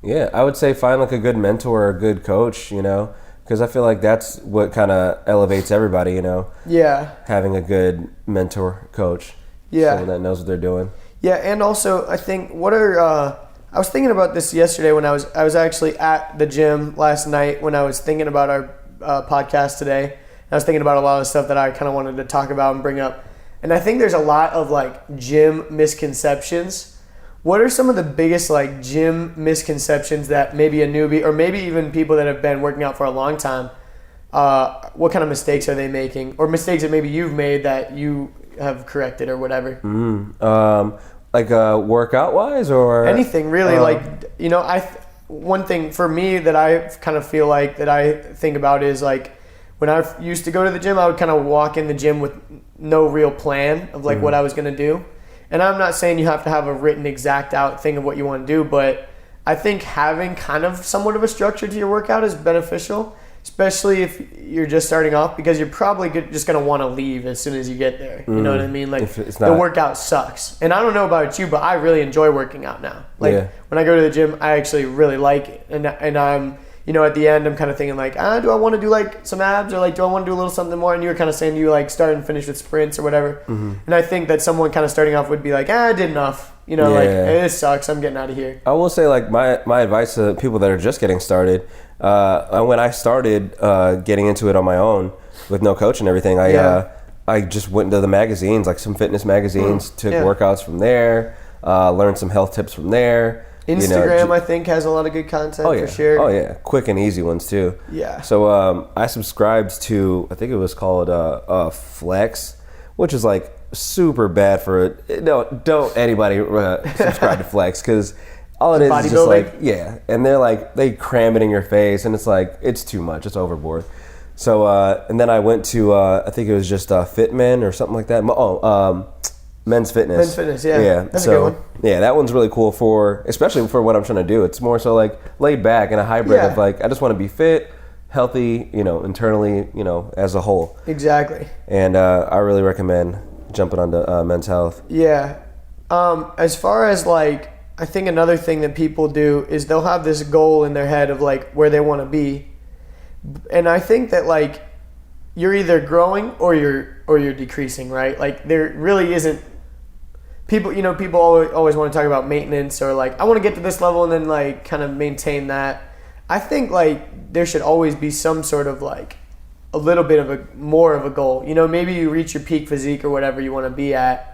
Yeah, I would say find, like, a good mentor or a good coach, because I feel like that's what kind of elevates everybody, Yeah. Having a good mentor, coach. Yeah. Someone that knows what they're doing. Yeah, and also I think I was thinking about this yesterday when I was actually at the gym last night when I was thinking about our podcast today. I was thinking about a lot of stuff that I kind of wanted to talk about and bring up. And I think there's a lot of, like, gym misconceptions. What are some of the biggest, like, gym misconceptions that maybe a newbie or maybe even people that have been working out for a long time, what kind of mistakes are they making, or mistakes that maybe you've made that you have corrected or whatever? Like, workout wise or anything really? One thing for me that I kind of feel like that I think about is, like, when I used to go to the gym, I would kind of walk in the gym with no real plan of, like, what I was going to do. And I'm not saying you have to have a written exact out thing of what you want to do, but I think having kind of somewhat of a structure to your workout is beneficial, especially if you're just starting off, because you're probably just going to want to leave as soon as you get there. You know what I mean? Like, the workout sucks. And I don't know about you, but I really enjoy working out now. Like, when I go to the gym, I actually really like it. And I'm, at the end, I'm kind of thinking, like, do I want to do, like, some abs, or, like, do I want to do a little something more? And you were kind of saying you, like, start and finish with sprints or whatever. And I think that someone kind of starting off would be like, I did enough. Like, hey, this sucks. I'm getting out of here. I will say, like, my advice to people that are just getting started, when I started getting into it on my own with no coach and everything, I just went into the magazines, like some fitness magazines, took workouts from there, learned some health tips from there. Instagram, I think, has a lot of good content for sure. Oh, yeah. Quick and easy ones, too. Yeah. So I subscribed to, I think it was called Flex, which is, like, super bad for... No, don't anybody subscribe to Flex, because all it is just, like... Yeah. And they're, like, they cram it in your face, and it's, like, it's too much. It's overboard. So, and then I went to, I think it was just Fitmen or something like that. Men's Fitness. Men's Fitness, yeah. Yeah. That's a good one. Yeah, that one's really cool especially for what I'm trying to do. It's more so, like, laid back and a hybrid of, like, I just want to be fit, healthy, internally, as a whole. Exactly. And I really recommend jumping onto Men's Health. Yeah. As far as, like, I think another thing that people do is they'll have this goal in their head of, like, where they want to be. And I think that, like, you're either growing or you're decreasing, right? Like, there really isn't... people always want to talk about maintenance, or like I want to get to this level and then like kind of maintain that. I think like there should always be some sort of like a little bit of more of a goal. Maybe you reach your peak physique or whatever you want to be at.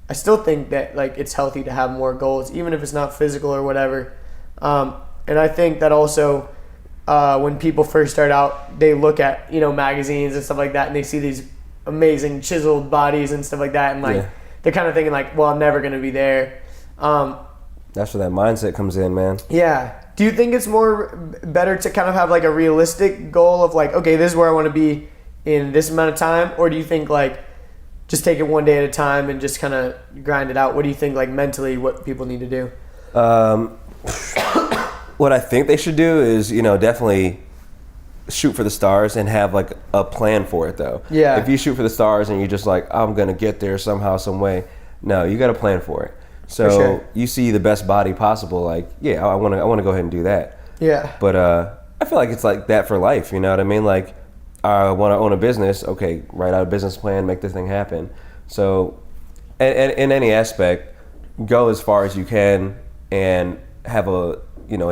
I still think that like it's healthy to have more goals, even if it's not physical or whatever. And I think that also when people first start out, they look at magazines and stuff like that, and they see these amazing chiseled bodies and stuff like that, and like they're kind of thinking like, well, I'm never going to be there. That's where that mindset comes in, man. Yeah. Do you think it's better to kind of have like a realistic goal of like, okay, this is where I want to be in this amount of time? Or do you think like just take it one day at a time and just kind of grind it out? What do you think like mentally what people need to do? What I think they should do is, definitely shoot for the stars and have like a plan for it though. Yeah. If you shoot for the stars and you're just like, I'm going to get there somehow, some way. No, you got to plan for it. So sure. You see the best body possible, like, yeah, I want to go ahead and do that. Yeah. But I feel like it's like that for life, you know what I mean? Like, I want to own a business, okay, write out a business plan, make this thing happen. So and in any aspect, go as far as you can and have a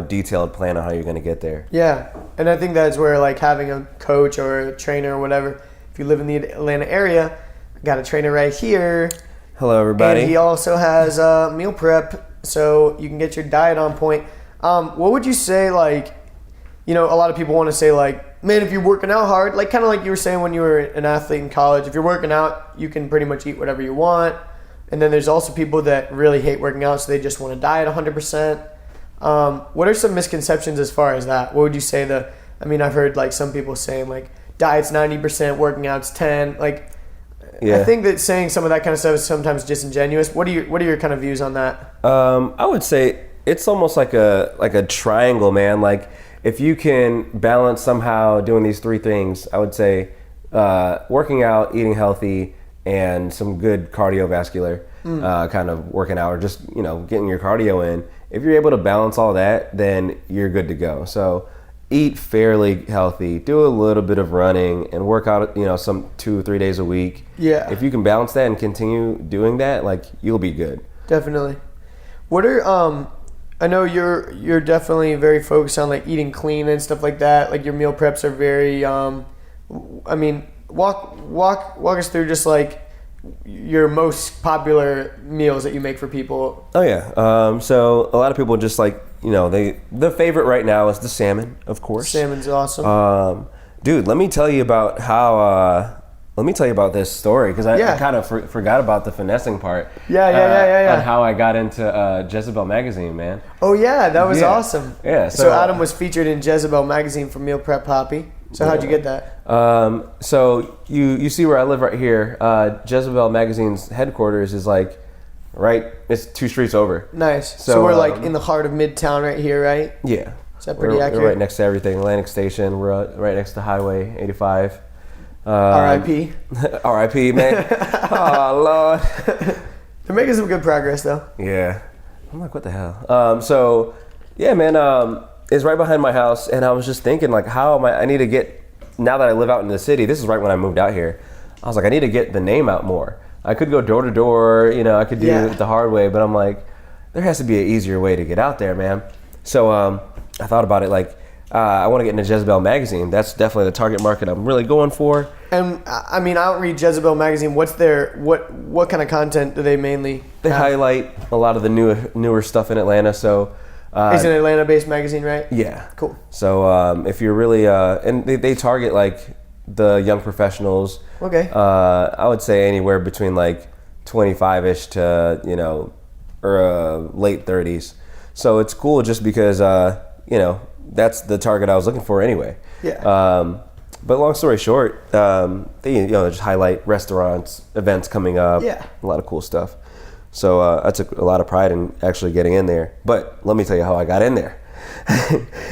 detailed plan on how you're going to get there. Yeah. And I think that's where like having a coach or a trainer or whatever, if you live in the Atlanta area, I got a trainer right here. Hello, everybody. And he also has meal prep, so you can get your diet on point. What would you say, like, a lot of people want to say, like, man, if you're working out hard, like kind of like you were saying when you were an athlete in college, if you're working out, you can pretty much eat whatever you want. And then there's also people that really hate working out, so they just want to diet 100%. What are some misconceptions as far as that? What would you say I've heard, like, some people saying, like, diet's 90%, working out's 10%, like... Yeah. I think that saying some of that kind of stuff is sometimes disingenuous. What are your kind of views on that? I would say it's almost like a triangle, man. Like if you can balance somehow doing these three things, I would say working out, eating healthy, and some good cardiovascular kind of working out, or just getting your cardio in. If you're able to balance all that, then you're good to go. So eat fairly healthy, do a little bit of running, and work out, some 2 or 3 days a week. Yeah. If you can balance that and continue doing that, like, you'll be good. Definitely. What are I know you're definitely very focused on like eating clean and stuff like that. Like your meal preps are very walk us through just like your most popular meals that you make for people. Oh yeah. So a lot of people just like, the favorite right now is the salmon, of course. Salmon's awesome. Dude, let me tell you about this story, because I kind of forgot about the finessing part. Yeah. On how I got into Jezebel magazine, man. Oh yeah, that was awesome. Yeah. So Adam was featured in Jezebel magazine for Meal Prep Papi. So how'd you get that? So you see where I live right here. Jezebel magazine's headquarters is like it's 2 streets over. Nice. So we're like in the heart of Midtown right here, right? Yeah. Is that pretty accurate? We're right next to everything. Atlantic Station. We're right next to Highway 85. R.I.P. R.I.P. man. Oh Lord. They're making some good progress though. Yeah. I'm like, what the hell? So yeah, man. It's right behind my house, and I was just thinking like, how am I need to get, now that I live out in the city, this is right when I moved out here. I was like, I need to get the name out more. I could go door to door, I could do it the hard way, but I'm like, there has to be an easier way to get out there, man. So I thought about it, like, I want to get into Jezebel magazine. That's definitely the target market I'm really going for. And I don't read Jezebel magazine. What's their what kind of content do they mainly? They highlight a lot of the newer stuff in Atlanta. So it's an Atlanta-based magazine, right? Yeah. Cool. So if you're really and they target like the young professionals. Okay. I would say anywhere between like 25-ish to or late 30s. So it's cool just because that's the target I was looking for anyway. Yeah. But long story short, they just highlight restaurants, events coming up. Yeah. A lot of cool stuff. So I took a lot of pride in actually getting in there. But let me tell you how I got in there.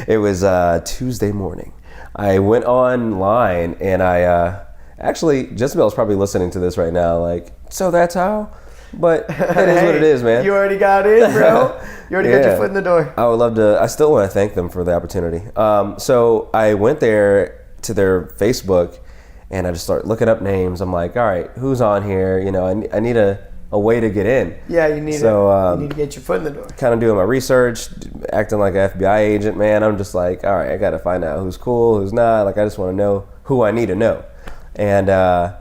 It was Tuesday morning. I went online and I actually, Jezebel's probably listening to this right now. Like, so that's how? But it is what it is, man. You already got in, bro. You already got your foot in the door. I would love to. I still want to thank them for the opportunity. So I went there to their Facebook, and I just started looking up names. I'm like, all right, who's on here? I need to a way to get in. Yeah, you need to get your foot in the door. Kind of doing my research, acting like an FBI agent, man. I'm just like, all right, I got to find out who's cool, who's not. Like, I just want to know who I need to know. And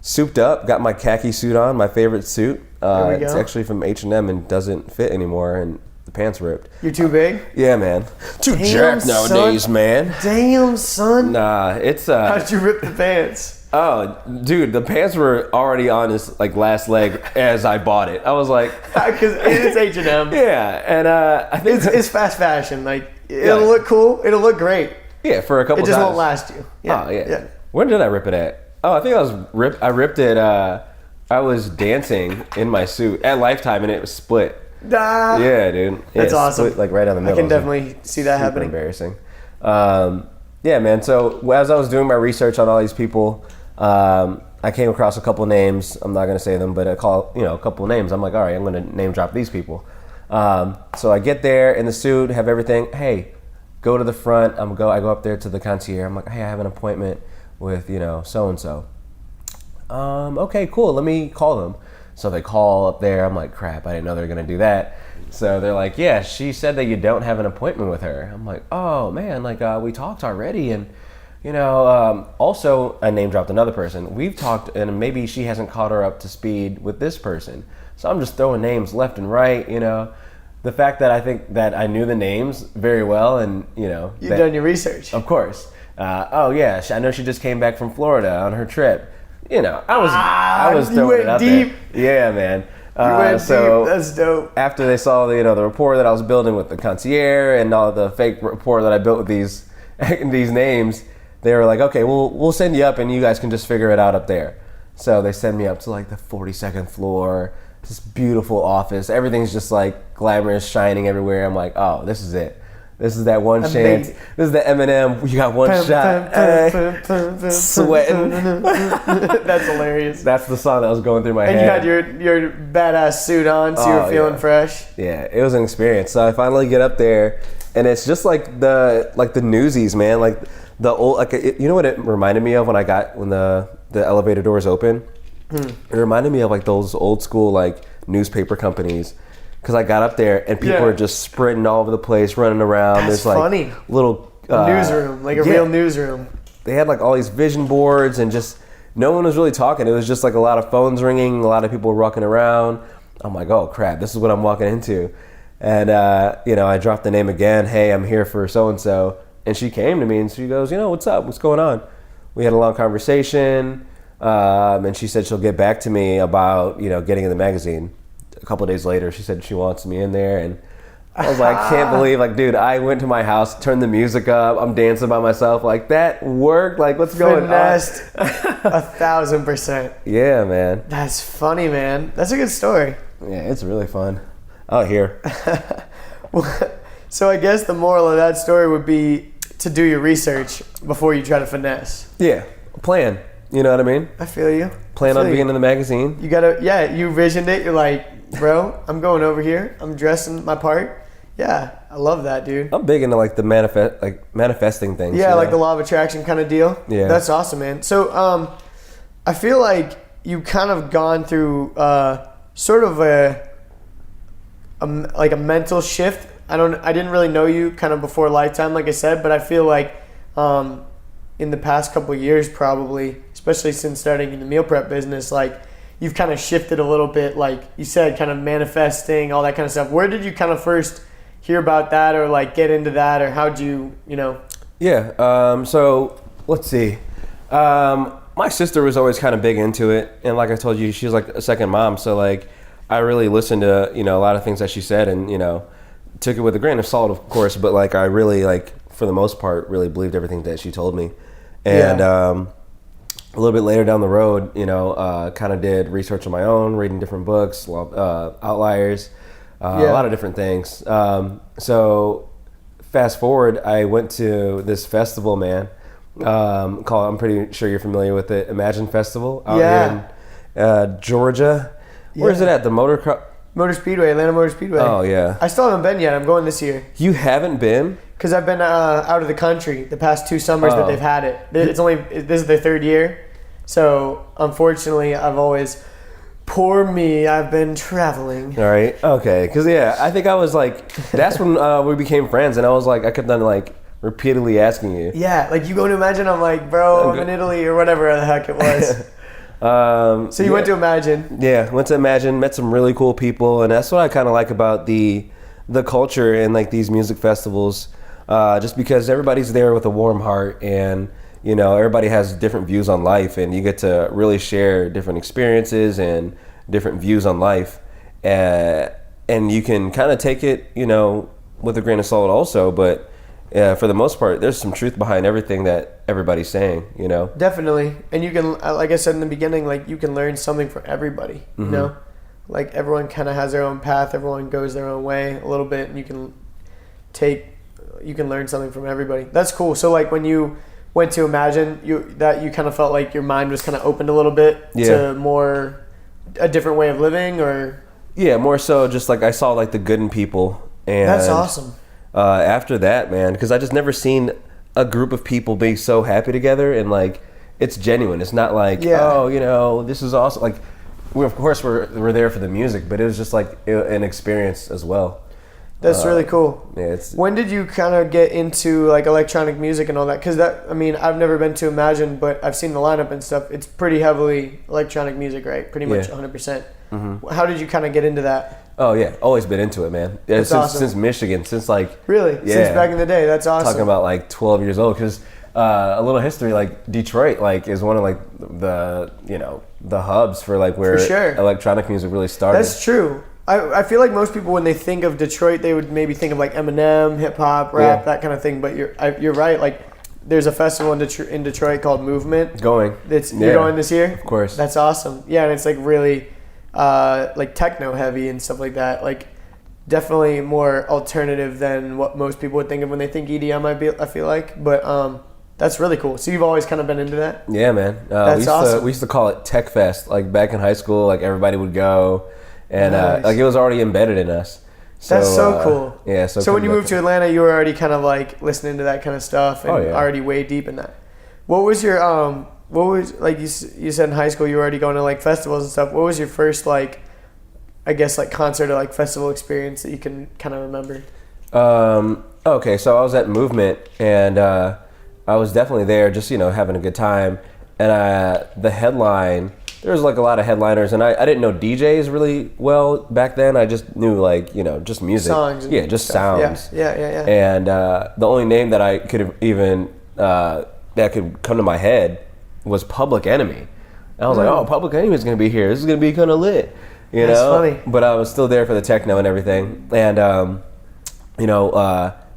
souped up, got my khaki suit on, my favorite suit. It's actually from H&M and doesn't fit anymore, and the pants ripped. You're too big? Yeah, man. Too jacked nowadays, man. Damn, son. Nah, it's How'd you rip the pants? Oh, dude, the pants were already on his like last leg as I bought it. I was like, because it's H&M. Yeah, and I think it's fast fashion. Like, it'll look cool. It'll look great. Yeah, for a couple times. It just won't last you. Yeah. Oh, yeah. When did I rip it at? Oh, I think I ripped it. I was dancing in my suit at Lifetime, and it was split. Yeah, dude. That's awesome. Split, like right down the middle. I can definitely see that happening. Embarrassing. Yeah, man. So as I was doing my research on all these people, I came across a couple names. I'm not gonna say them, but I call a couple names. I'm like, all right, I'm gonna name drop these people. So I get there in the suit, have everything. Hey, go to the front. I go up there to the concierge. I'm like, hey, I have an appointment with so and so. Okay, cool. Let me call them. So they call up there. I'm like, crap, I didn't know they were going to do that. So they're like, yeah, she said that you don't have an appointment with her. I'm like, oh, man, like we talked already. And, also I name dropped another person. We've talked and maybe she hasn't caught her up to speed with this person. So I'm just throwing names left and right, The fact that I think that I knew the names very well and, You've done your research. Of course. Oh, yeah, I know she just came back from Florida on her trip. I was throwing it out deep. there. Yeah, man. You went deep. That's dope. After they saw the rapport that I was building with the concierge and all the fake rapport that I built with these names, they were like, okay, we'll send you up and you guys can just figure it out up there. So they send me up to like the 42nd floor, this beautiful office. Everything's just like glamorous, shining everywhere. I'm like, oh, this is it. This is that one chance. This is the Eminem. You got one shot. Sweating. That's hilarious. That's the song that was going through my head. And you had your badass suit on, so you were feeling fresh. Yeah, it was an experience. So I finally get up there, and it's just like the Newsies, man. Like the old, you know what it reminded me of when the elevator doors open? It reminded me of like those old school like newspaper companies. Because I got up there and people are just sprinting all over the place, running around. That's There's like funny. Little newsroom, like a real newsroom. They had like all these vision boards and just no one was really talking. It was just like a lot of phones ringing, a lot of people walking around. I'm like, oh crap, this is what I'm walking into. And I dropped the name again. Hey, I'm here for so and so. And she came to me and she goes, what's up? What's going on? We had a long conversation, and she said she'll get back to me about getting in the magazine. A couple of days later, she said she wants me in there, and I was like, can't believe, like, dude, I went to my house, turned the music up, I'm dancing by myself, like, that worked, like, what's going on? 1,000%. Yeah, man. That's funny, man. That's a good story. Yeah, it's really fun. Out here. So I guess the moral of that story would be to do your research before you try to finesse. Yeah, plan. You know what I mean? I feel you. Plan on being in the magazine. You you visioned it. You're like, bro, I'm going over here. I'm dressing my part. Yeah, I love that, dude. I'm big into like the manifesting things. Yeah, like the law of attraction kind of deal. Yeah, that's awesome, man. So, I feel like you kind of gone through sort of a mental shift. I didn't really know you kind of before Lifetime, like I said, but I feel like in the past couple of years, probably, especially since starting in the meal prep business, like you've kind of shifted a little bit, like you said, kind of manifesting, all that kind of stuff. Where did you kind of first hear about that or like get into that, or how'd you? Yeah, so let's see. My sister was always kind of big into it, and like I told you, she's like a second mom, so like I really listened to a lot of things that she said, and took it with a grain of salt, of course, but like I really, like, for the most part, really believed everything that she told me. And a little bit later down the road, kind of did research on my own, reading different books, outliers, a lot of different things. So fast forward, I went to this festival, man, called, I'm pretty sure you're familiar with it, Imagine Festival out here in Georgia. Where is it at? The Motor Speedway, Atlanta Motor Speedway. Oh, yeah. I still haven't been yet. I'm going this year. You haven't been? Because I've been out of the country the past 2 summers that they've had it. This is their 3rd year. So, unfortunately, I've always Poor me, I've been traveling. All right. Okay. Because, yeah, I think I was like, that's when we became friends. And I was like, I kept on like repeatedly asking you. Yeah. Like, you go to Imagine, I'm like, bro, I'm in Italy or whatever the heck it was. So you went to Imagine. Yeah. Went to Imagine, met some really cool people. And that's what I kind of like about the culture and like these music festivals. Just because everybody's there with a warm heart and, you know, everybody has different views on life, and you get to really share different experiences and different views on life. And you can kind of take it, you know, with a grain of salt also. But for the most part, there's some truth behind everything that everybody's saying, you know? Definitely. And you can, like I said in the beginning, like you can learn something from everybody, you know? Like everyone kind of has their own path. Everyone goes their own way a little bit, and you can learn something from everybody. That's cool. So like when you went to Imagine, you kind of felt like your mind was kind of opened a little bit to a different way of living, or more so just like I saw like the good in people. And that's awesome. After that, man, because I just never seen a group of people be so happy together, and like it's genuine. It's not like oh, you know, this is awesome. Like we're there for the music, but it was just like an experience as well. That's really cool. Yeah, when did you kind of get into like electronic music and all that? Because I mean, I've never been to Imagine, but I've seen the lineup and stuff. It's pretty heavily electronic music, right? Pretty much 100%. How did you kind of get into that? Oh yeah, always been into it, man. Yeah, since Michigan, since like since back in the day. That's awesome. Talking about like 12 years old, because a little history, like Detroit, like is one of like the hubs for like where electronic music really started. That's true. I feel like most people, when they think of Detroit, they would maybe think of like Eminem, hip hop, rap, that kind of thing. But you're right. Like, there's a festival in Detroit called Movement. You're going this year? Of course. That's awesome. Yeah, and it's like really like techno heavy and stuff like that. Like, definitely more alternative than what most people would think of when they think EDM. I feel like, but that's really cool. So you've always kind of been into that? Yeah, man. That's awesome. We used to call it Tech Fest. Like back in high school, like everybody would go. And like it was already embedded in us. That's so cool. Yeah. So when you moved to Atlanta, you were already kind of like listening to that kind of stuff and already way deep in that. What was your like you said in high school you were already going to like festivals and stuff. What was your first like, I guess like concert or like festival experience that you can kind of remember? Okay, so I was at Movement, and I was definitely there, just having a good time. And the headline. There was like a lot of headliners, and I didn't know DJs really well back then. I just knew like, just music. Songs. Yeah, just stuff. sounds. Yeah. And the only name that I could even, that could come to my head was Public Enemy. And I was like, oh, Public Enemy is going to be here. This is going to be kind of lit. That's funny. But I was still there for the techno and everything. And,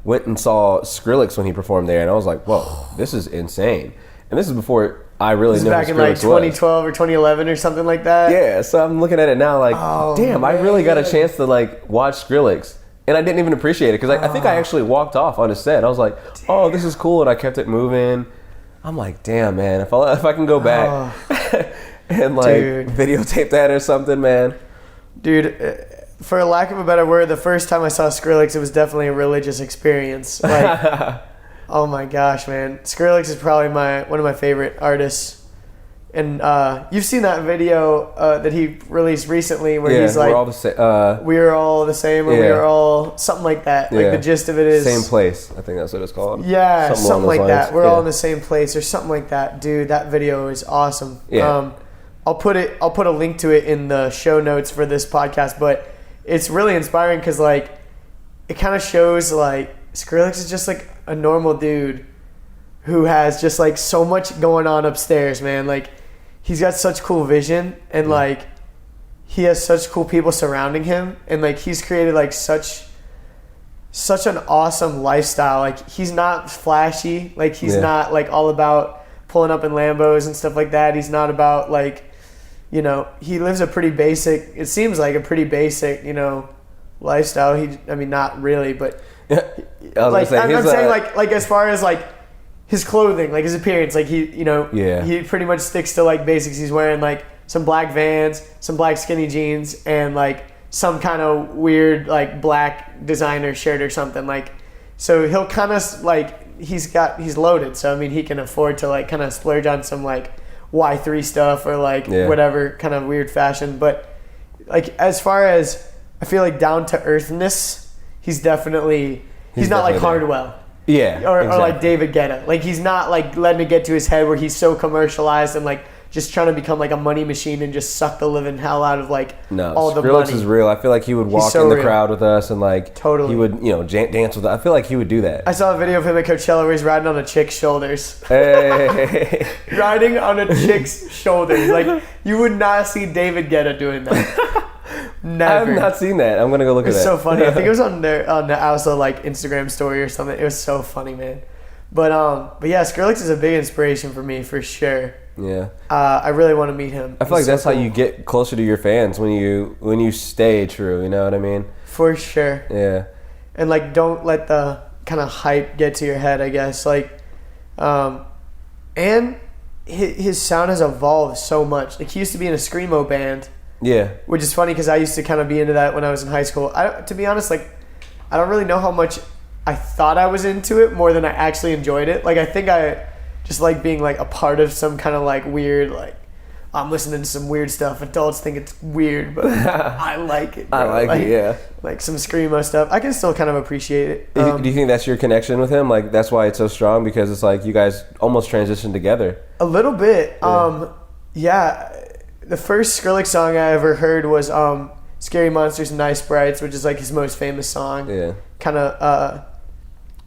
went and saw Skrillex when he performed there, and I was like, whoa, this is insane. And this is before I really knew who Skrillex was. Back in like 2012 or 2011 or something like that? Yeah, so I'm looking at it now like, damn, I really got a chance to like watch Skrillex. And I didn't even appreciate it, because I think I actually walked off on his set. I was like, oh, this is cool, and I kept it moving. I'm like, damn, man, if I can go back and like videotape that or something, man. Dude, for lack of a better word, the first time I saw Skrillex, it was definitely a religious experience. Like, oh my gosh, man. Skrillex is probably one of my favorite artists. And you've seen that video that he released recently where he's like, we're all the same, or we're all something like that. Like the gist of it is same place. I think that's what it's called. Yeah, something like that. We're all in the same place or something like that. Dude, that video is awesome. Yeah. I'll put a link to it in the show notes for this podcast, but it's really inspiring because like it kind of shows like Skrillex is just like a normal dude who has just like so much going on upstairs, man. Like he's got such cool vision, and like he has such cool people surrounding him, and like he's created like such an awesome lifestyle. Like he's not flashy, like he's not like all about pulling up in Lambos and stuff like that. He's not about like, he lives a pretty basic, it seems like a pretty basic, lifestyle. I mean, not really, but I'm saying like as far as like his clothing, like his appearance, like he pretty much sticks to like basics. He's wearing like some black Vans, some black skinny jeans, and like some kind of weird like black designer shirt or something. Like, so he'll kind of like he's loaded, so I mean he can afford to like kind of splurge on some like Y3 stuff or like whatever kind of weird fashion. But like as far as I feel like down to earthness, he's not like Hardwell. Yeah. Or like David Guetta. Like he's not like letting it get to his head where he's so commercialized and like just trying to become like a money machine and just suck the living hell out of like all the money. Skrillex is real. I feel like he would walk in the crowd with us and like he would dance with us. I feel like he would do that. I saw a video of him at Coachella where he's riding on a chick's shoulders. Hey. Riding on a chick's shoulders. Like you would not see David Guetta doing that. Never. I've not seen that. I'm gonna go look at that. It's so funny. I think it was on the Alsa like Instagram story or something. It was so funny, man. But yeah, Skrillex is a big inspiration for me for sure. Yeah. I really want to meet him. I feel like that's how you get closer to your fans when you stay true. You know what I mean? For sure. Yeah. And like, don't let the kind of hype get to your head, I guess. Like, and his sound has evolved so much. Like he used to be in a screamo band. Yeah. Which is funny because I used to kind of be into that when I was in high school. To be honest, like, I don't really know how much I thought I was into it more than I actually enjoyed it. Like, I think I just like being like a part of some kind of like weird, like, I'm listening to some weird stuff. Adults think it's weird, but I like it, bro. I like it, yeah. Like some screamo stuff. I can still kind of appreciate it. Do you think that's your connection with him? Like, that's why it's so strong? Because it's like you guys almost transitioned together. A little bit. Yeah. The first Skrillex song I ever heard was Scary Monsters and Nice Sprites, which is like his most famous song. Yeah. Kind of,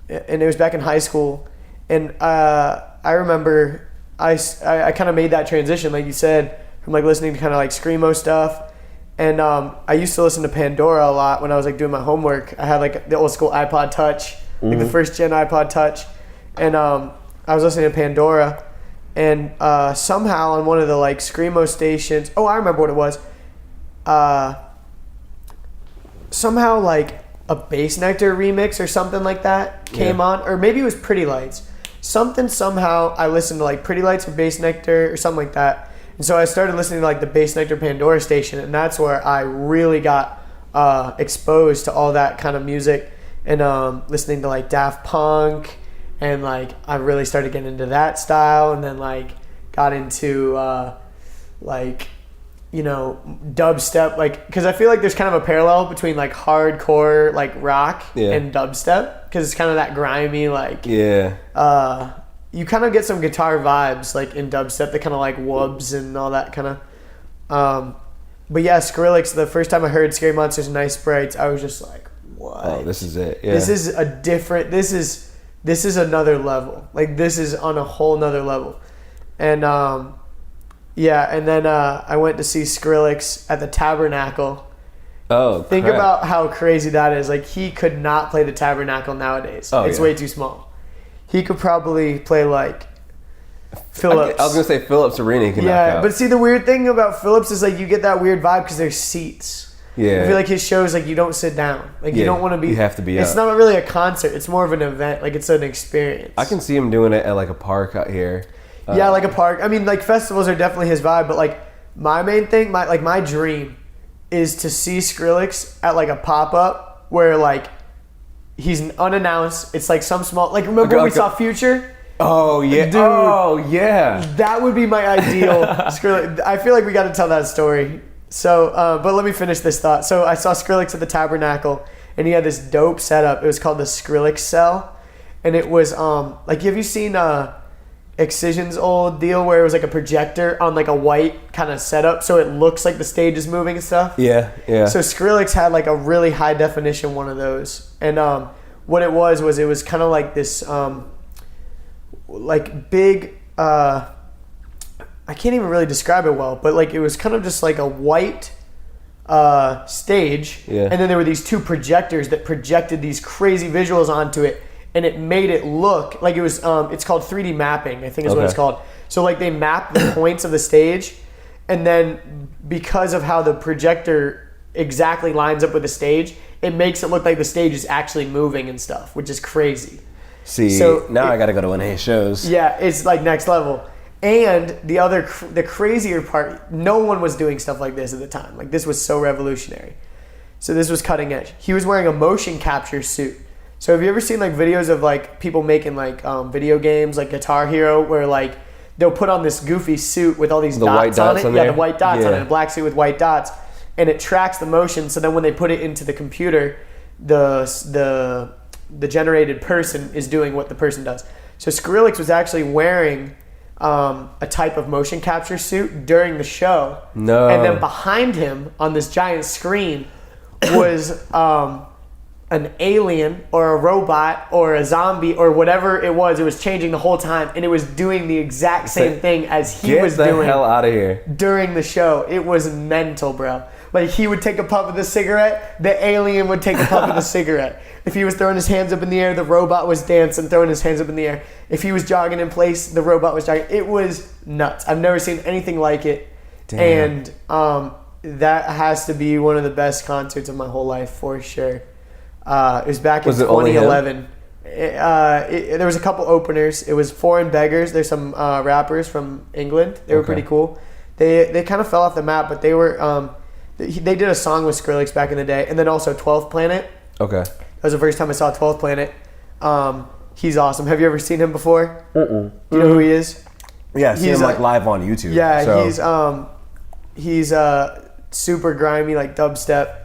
and it was back in high school. And I remember I kind of made that transition, like you said, from like listening to kind of like screamo stuff. And I used to listen to Pandora a lot when I was like doing my homework. I had like the old school iPod Touch, like the first gen iPod Touch. And I was listening to Pandora. And somehow on one of the like screamo stations, I remember what it was. Somehow like a Bass Nectar remix or something like that came on, or maybe it was Pretty Lights. Somehow I listened to like Pretty Lights or Bass Nectar or something like that. And so I started listening to like the Bass Nectar Pandora station, and that's where I really got exposed to all that kind of music, and listening to like Daft Punk. And like I really started getting into that style, and then like got into like, you know, dubstep, like, because I feel like there's kind of a parallel between like hardcore like rock and dubstep, because it's kind of that grimy like you kind of get some guitar vibes like in dubstep, that kind of like wubs and all that kind of but yeah, Skrillex, the first time I heard Scary Monsters and Nice Sprites, I was just like, what? Oh, this is it. This is a different, this is another level. Like, this is on a whole nother level. And, and then I went to see Skrillex at the Tabernacle. Oh, Think crap. about how crazy that is. Like, he could not play the Tabernacle nowadays. It's way too small. He could probably play, like, Phillips. I was going to say Phillips Arena can knock out. But see, the weird thing about Phillips is, like, you get that weird vibe because there's seats. Yeah. I feel like his shows, like, you don't sit down. Like, you don't want to be... You have to be It's up. not really a concert. It's more of an event. Like, it's an experience. I can see him doing it at, like, a park out here. Yeah, like a park. I mean, like, festivals are definitely his vibe, but, like, my main thing, my dream is to see Skrillex at, like, a pop-up where, like, he's unannounced. It's, like, some small... Like, remember when we saw Future? Oh, yeah. Dude, oh, yeah. That would be my ideal Skrillex. I feel like we got to tell that story. So, but let me finish this thought. So I saw Skrillex at the Tabernacle, and he had this dope setup. It was called the Skrillex Cell, and it was like, have you seen Excision's old deal where it was like a projector on like a white kind of setup, so it looks like the stage is moving and stuff? Yeah. So Skrillex had like a really high definition one of those, and what it was kind of like this like big. I can't even really describe it well, but like it was kind of just like a white stage, and then there were these two projectors that projected these crazy visuals onto it, and it made it look like it was it's called 3D mapping, I think is what it's called. So like they map the points of the stage, and then because of how the projector exactly lines up with the stage, it makes it look like the stage is actually moving and stuff, which is crazy. See, so now I gotta go to one of his shows. Yeah, it's like next level. And the crazier part, no one was doing stuff like this at the time. Like, this was so revolutionary. So this was cutting edge. He was wearing a motion capture suit. So have you ever seen like videos of like people making like video games like Guitar Hero, where like they'll put on this goofy suit with all these white dots on it. there? The white dots on Yeah. it, a black suit with white dots, and it tracks the motion. So then when they put it into the computer, the generated person is doing what the person does. So Skrillex was actually wearing a type of motion capture suit during the show. No. And then behind him on this giant screen was an alien or a robot or a zombie or whatever it was. It was changing the whole time, and it was doing the exact same thing as he was doing. Get the hell out of here. During the show. It was mental, bro. Like, he would take a puff of the cigarette, the alien would take a puff of the cigarette. If he was throwing his hands up in the air, the robot was dancing, throwing his hands up in the air. If he was jogging in place, the robot was jogging. It was nuts. I've never seen anything like it. Damn. And that has to be one of the best concerts of my whole life, for sure. It was back in 2011. There was a couple openers. It was Foreign Beggars. There's some rappers from England. They were pretty cool. They kind of fell off the map, but they were... they did a song with Skrillex back in the day, and then also 12th Planet. Okay. That was the first time I saw 12th Planet. He's awesome. Have you ever seen him before? Do you know who he is? Yeah, I've seen him like live on YouTube. Yeah, so. he's super grimy, like dubstep.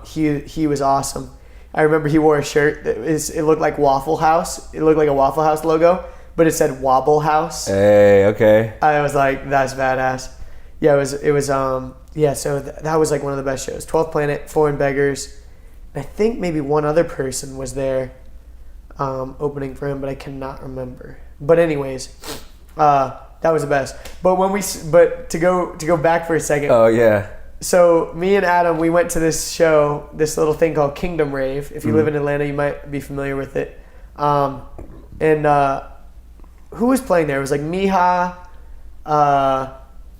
He was awesome. I remember he wore a shirt it looked like Waffle House. It looked like a Waffle House logo, but it said Wobble House. Hey, okay. I was like, that's badass. Yeah, it was yeah, so that was like one of the best shows. 12th Planet, Foreign Beggars. I think maybe one other person was there opening for him, but I cannot remember. But anyways, that was the best. But to go back for a second. Oh, yeah. So me and Adam, we went to this show, this little thing called Kingdom Rave. If you live in Atlanta, you might be familiar with it. And who was playing there? It was like Miha.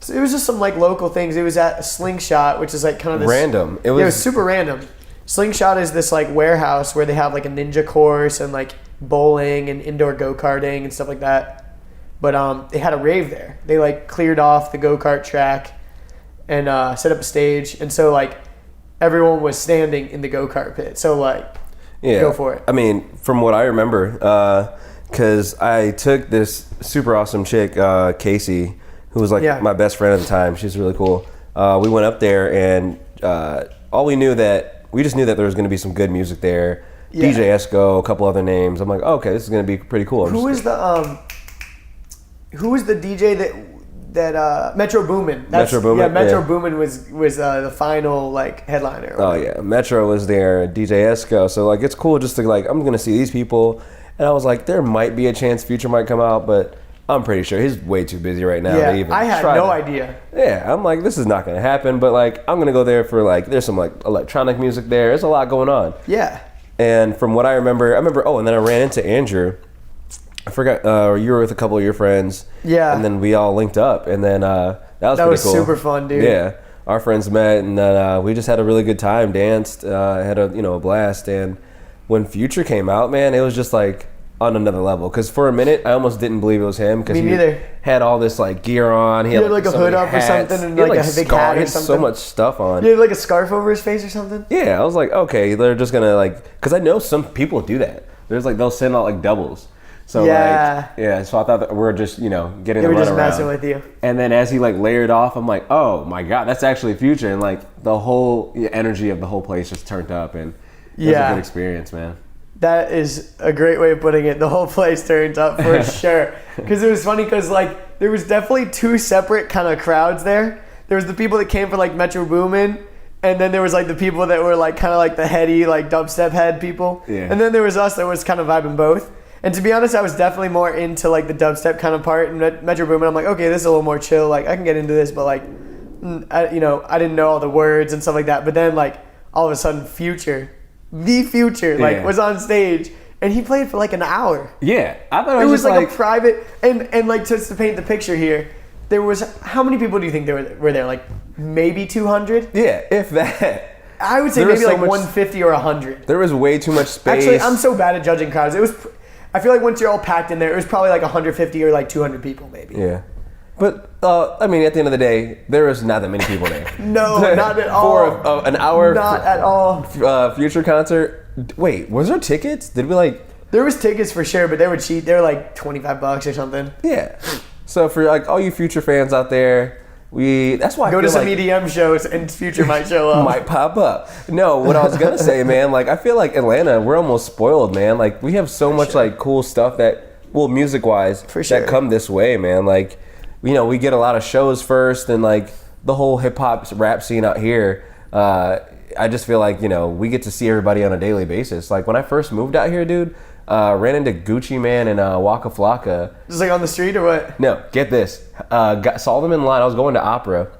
It was just some like local things. It was at Slingshot, which is like kind of this random. It was super random. Slingshot is this like warehouse where they have like a ninja course and like bowling and indoor go-karting and stuff like that. But they had a rave there. They like cleared off the go-kart track and set up a stage, and so like everyone was standing in the go-kart pit. So like, go for it. I mean, from what I remember, because I took this super awesome chick, Casey, who was like my best friend at the time. She's really cool. We went up there, and we just knew that there was going to be some good music there. Yeah. DJ Esco, a couple other names. I'm like, okay, this is going to be pretty cool. Who was the DJ that Metro Boomin? Metro Boomin? Yeah, Metro Boomin was the final like headliner. Oh yeah, Metro was there, DJ Esco. So like, it's cool just to like, I'm going to see these people. And I was like, there might be a chance Future might come out, but I'm pretty sure he's way too busy right now to even I had no idea. Yeah, I'm like, this is not going to happen, but like, I'm going to go there for like, there's some like electronic music there. There's a lot going on. Yeah. And from what I remember, and then I ran into Andrew. I forgot, you were with a couple of your friends. Yeah. And then we all linked up, and then that was pretty cool. Super fun, dude. Yeah. Our friends met, and then we just had a really good time, danced, had a blast. And when Future came out, man, it was just like on another level. Because for a minute, I almost didn't believe it was him. Because he had all this like gear on. He had like a hood up or something, and like a big hat or something. So much stuff on. He had like a scarf over his face or something. Yeah, I was like, okay, they're just gonna like, because I know some people do that. There's like, they'll send out like doubles. So so I thought that we're just, getting the run around. They were just messing with you. And then as he like layered off, I'm like, oh my God, that's actually Future. And like the whole energy of the whole place just turned up, and it was a good experience, man. That is a great way of putting it. The whole place turned up for sure. Because it was funny because like there was definitely two separate kind of crowds there. There was the people that came for like Metro Boomin, and then there was like the people that were like kind of like the heady like dubstep head people. Yeah. And then there was us that was kind of vibing both. And to be honest, I was definitely more into like the dubstep kind of part. And Metro Boomin, I'm like, okay, this is a little more chill. Like I can get into this, but like, I didn't know all the words and stuff like that. But then like all of a sudden, Future was on stage, and he played for like an hour. Yeah, I thought it was like a private. And like just to paint the picture here, there was, how many people do you think were there? Like maybe 200? Yeah, if that. I would say maybe like 150 or 100. There was way too much space. Actually, I'm so bad at judging crowds. I feel like once you're all packed in there, it was probably like 150 or like 200 people maybe. Yeah. But, I mean, at the end of the day, there was not that many people there. No, not at all. For an hour. Not at all. Future concert. Wait, was there tickets? Did we like... There was tickets for sure, but they were cheap. They were like $25 or something. Yeah. So for like all you Future fans out there, that's why I Go to feel some like EDM shows and Future might show up. might pop up. No, what I was gonna say, man, like I feel like Atlanta, we're almost spoiled, man. Like we have so much like cool stuff music wise, that come this way, man. Like, you know, we get a lot of shows first, and like the whole hip hop rap scene out here. I just feel like, you know, we get to see everybody on a daily basis. Like when I first moved out here, dude, ran into Gucci Man and Waka Flocka. Just like on the street or what? No, get this. Saw them in line. I was going to opera.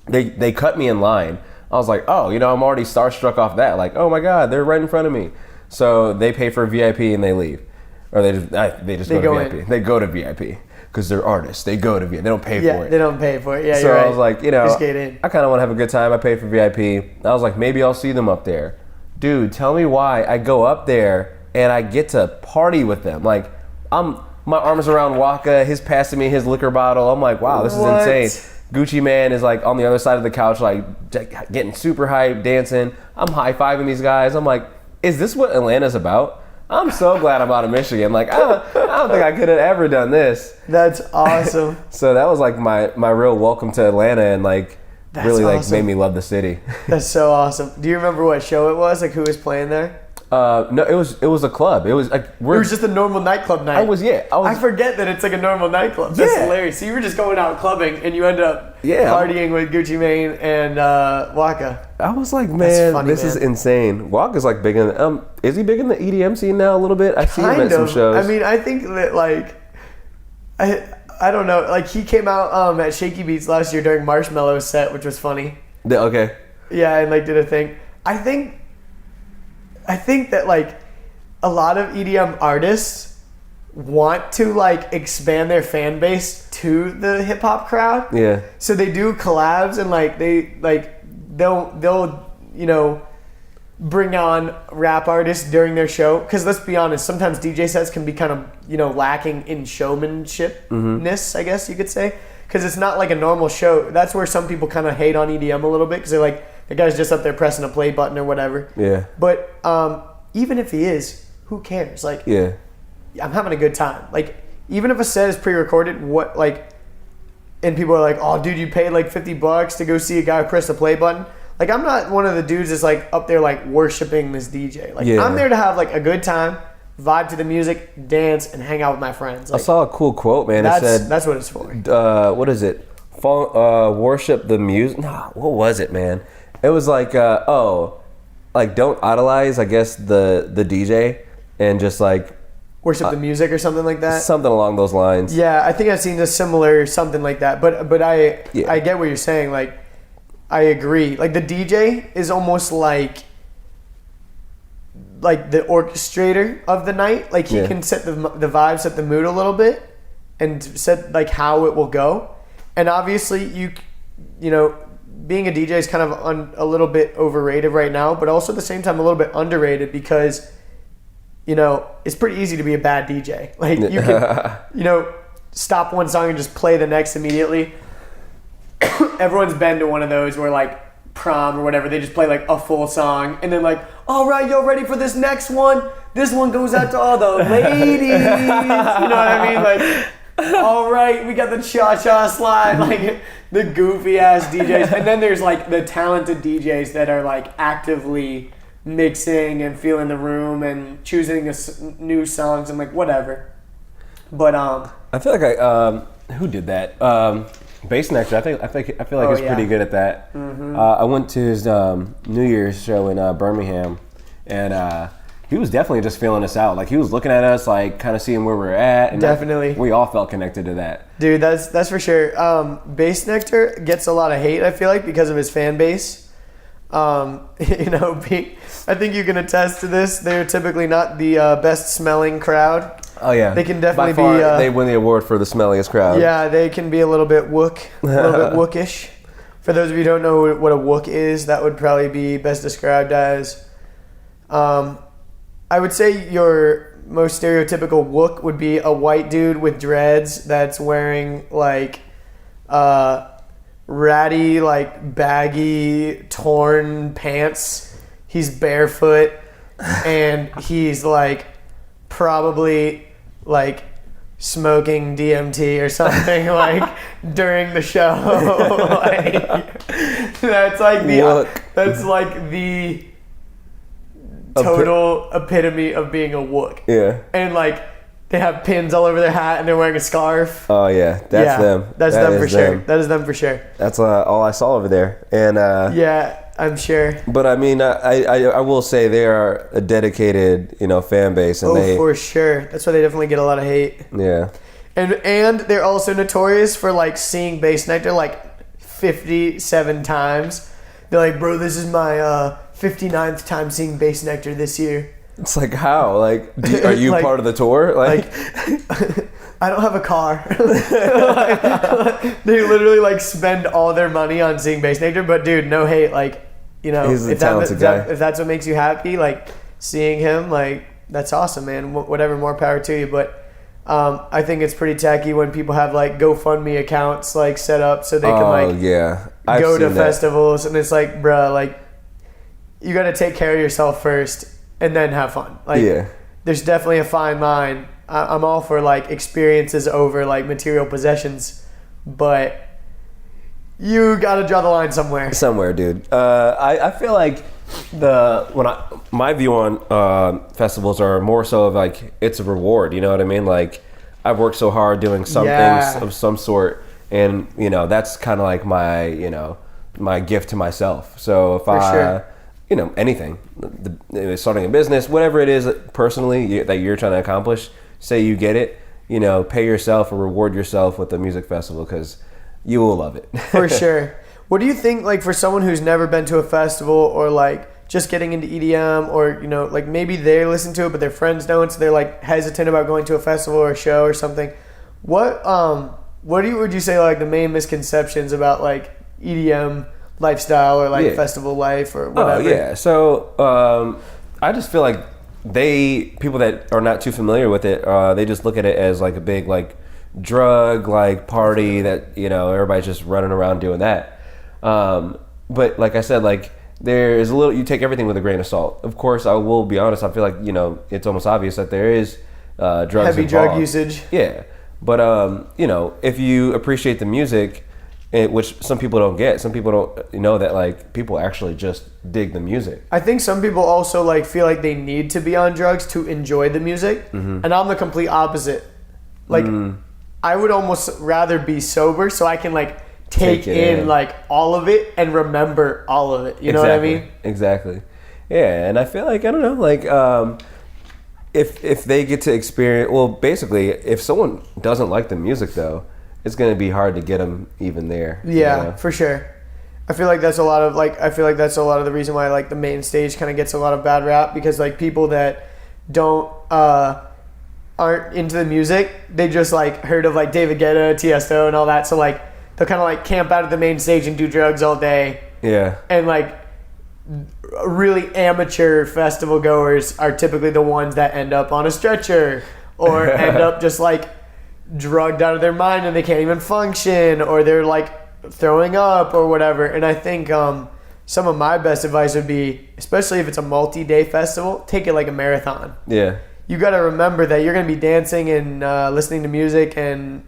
They cut me in line. I was like, oh, you know, I'm already starstruck off that. Like, oh my God, they're right in front of me. So they pay for VIP and they leave. Or they just go to VIP. They go to VIP because they're artists. They go to VIP. They don't pay for it. Yeah, they don't pay for it. Yeah, so you're right. I was like, you know, Just get in. I kind of want to have a good time. I paid for VIP. I was like, maybe I'll see them up there. Dude, tell me why I go up there and I get to party with them. Like, my arms around Waka. He's passing me his liquor bottle. I'm like, wow, this is insane. Gucci Man is like on the other side of the couch, like getting super hyped, dancing. I'm high-fiving these guys. I'm like, is this what Atlanta's about? I'm so glad I'm out of Michigan. Like, I don't think I could have ever done this. That's awesome. So that was like my real welcome to Atlanta, and like That's really like awesome. made me love the city. That's so awesome. Do you remember what show it was? Like who was playing there? No, it was a club. It was like It was just a normal nightclub night. I forget that it's like a normal nightclub. That's hilarious. So you were just going out clubbing and you ended up partying with Gucci Mane and Waka. I was like, man, this is insane. Waka's like big in is he big in the EDM scene now a little bit? I see him at some shows. I mean, I think that like I don't know. Like he came out at Shaky Beats last year during Marshmallow's set, which was funny. Okay. Yeah, and like did a thing. I think that like a lot of EDM artists want to like expand their fan base to the hip hop crowd. Yeah. So they do collabs and like they'll you know bring on rap artists during their show, because let's be honest, sometimes DJ sets can be kind of, you know, lacking in showmanshipness, I guess you could say, because it's not like a normal show. That's where some people kind of hate on EDM a little bit, because they're like, the guy's just up there pressing a play button or whatever. Yeah. But even if he is, who cares? Like, yeah, I'm having a good time. Like, even if a set is pre-recorded, and people are like, oh, dude, you paid like $50 to go see a guy press the play button. Like, I'm not one of the dudes that's like up there like worshiping this DJ. Like, I'm there to have like a good time, vibe to the music, dance, and hang out with my friends. Like, I saw a cool quote, man. It said, that's what it's for. What is it? Worship the music. Nah, what was it, man? It was like, like don't idolize, I guess, the DJ, and just like worship the music or something like that. Something along those lines. Yeah, I think I've seen a similar something like that. But I get what you're saying. Like, I agree. Like, the DJ is almost like the orchestrator of the night. Like, he can set the vibe, set the mood a little bit, and set like how it will go. And obviously, you know, being a DJ is kind of a little bit overrated right now, but also at the same time a little bit underrated, because, you know, it's pretty easy to be a bad DJ. Like, you can, you know, stop one song and just play the next immediately. Everyone's been to one of those where, like, prom or whatever, they just play like a full song and then like, all right, y'all ready for this next one? This one goes out to all the ladies. You know what I mean? Like, all right, we got the cha-cha slide, like the goofy ass DJs. And then there's like the talented DJs that are like actively mixing and feeling the room and choosing new songs and like whatever. But I feel like who did that? Bass Nectar. I feel like he's pretty good at that. Mm-hmm. I went to his New Year's show in Birmingham, and he was definitely just feeling us out. Like, he was looking at us, like kind of seeing where we're at. And definitely, we all felt connected to that. Dude, that's for sure. Bass Nectar gets a lot of hate, I feel like, because of his fan base. You know, I think you can attest to this. They're typically not the best smelling crowd. Oh yeah, they can definitely by far, be. They win the award for the smelliest crowd. Yeah, they can be a little bit wookish. For those of you who don't know what a wook is, that would probably be best described as. I would say your most stereotypical wook would be a white dude with dreads that's wearing like ratty, like baggy, torn pants. He's barefoot, and he's like probably like smoking DMT or something like during the show. Like, that's like the total epitome of being a wook. Yeah. And like they have pins all over their hat and they're wearing a scarf. Oh yeah, that's them. That's them for sure. That is them for sure. That's all I saw over there. And yeah, I'm sure. But I mean, I will say they are a dedicated, fan base, and for sure. That's why they definitely get a lot of hate. Yeah. And they're also notorious for like seeing Bass Nectar like 57 times. They're like, bro, this is my 59th time seeing Bass Nectar this year. It's like, how? Like, are you like, part of the tour? Like I don't have a car. They literally like spend all their money on seeing Bass Nectar, but dude, no hate. Like, he's a talented guy. If that's what makes you happy, like seeing him, like that's awesome, man. Whatever, more power to you. But I think it's pretty tacky when people have like GoFundMe accounts like set up so they can go to festivals, and it's like, bruh, like you got to take care of yourself first and then have fun. Like, there's definitely a fine line. I'm all for like experiences over like material possessions, but you got to draw the line somewhere. Somewhere, dude. I feel like my view on festivals are more so of like it's a reward. You know what I mean? Like I've worked so hard doing some things of some sort, and that's kind of like my my gift to myself. So if anything, starting a business, whatever it is personally that you're trying to accomplish, say you get it, pay yourself or reward yourself with a music festival because you will love it. For sure. What do you think, like, for someone who's never been to a festival or like just getting into EDM, or like maybe they listen to it but their friends don't, so they're like hesitant about going to a festival or a show or something? What would you say like the main misconceptions about like EDM lifestyle or like festival life or whatever? Oh yeah. So I just feel like people that are not too familiar with it, they just look at it as like a big like drug like party that everybody's just running around doing that. But like I said, like there is you take everything with a grain of salt. Of course, I will be honest. I feel like it's almost obvious that there is drugs heavy involved. Drug usage. Yeah, but if you appreciate the music, which some people don't get. Some people don't know that like people actually just dig the music. I think some people also like feel like they need to be on drugs to enjoy the music, and I'm the complete opposite. Like I would almost rather be sober so I can like take in like all of it and remember all of it. You know what I mean? Exactly. Yeah, and I feel like I don't know, like if they get to experience, well, basically, if someone doesn't like the music though, it's going to be hard to get them even there. Yeah, for sure. I feel like that's a lot of the reason why like the main stage kind of gets a lot of bad rap, because like people that don't aren't into the music, they just like heard of like David Guetta, Tiesto and all that, so like they'll kind of like camp out at the main stage and do drugs all day. Yeah. And like really amateur festival goers are typically the ones that end up on a stretcher or end up just like drugged out of their mind and they can't even function, or they're like throwing up or whatever. And I think some of my best advice would be, especially if it's a multi-day festival, take it like a marathon. Yeah. You got to remember that you're going to be dancing and listening to music and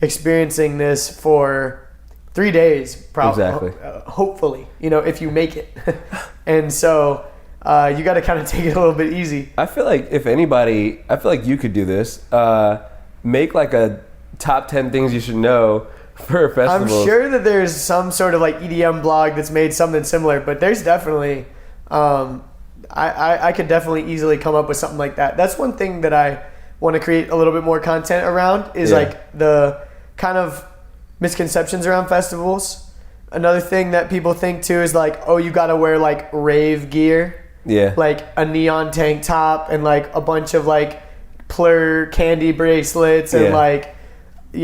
experiencing this for 3 days, probably. Exactly. Hopefully, if you make it. And so you got to kind of take it a little bit easy. I feel like you could do this. Make like a top 10 things you should know for a festival. I'm sure that there's some sort of like EDM blog that's made something similar, but there's definitely I could definitely easily come up with something like that. That's one thing that I want to create a little bit more content around is like the kind of misconceptions around festivals. Another thing that people think too is like, oh, you got to wear like rave gear. Yeah. Like a neon tank top and like a bunch of like Plur candy bracelets and like, if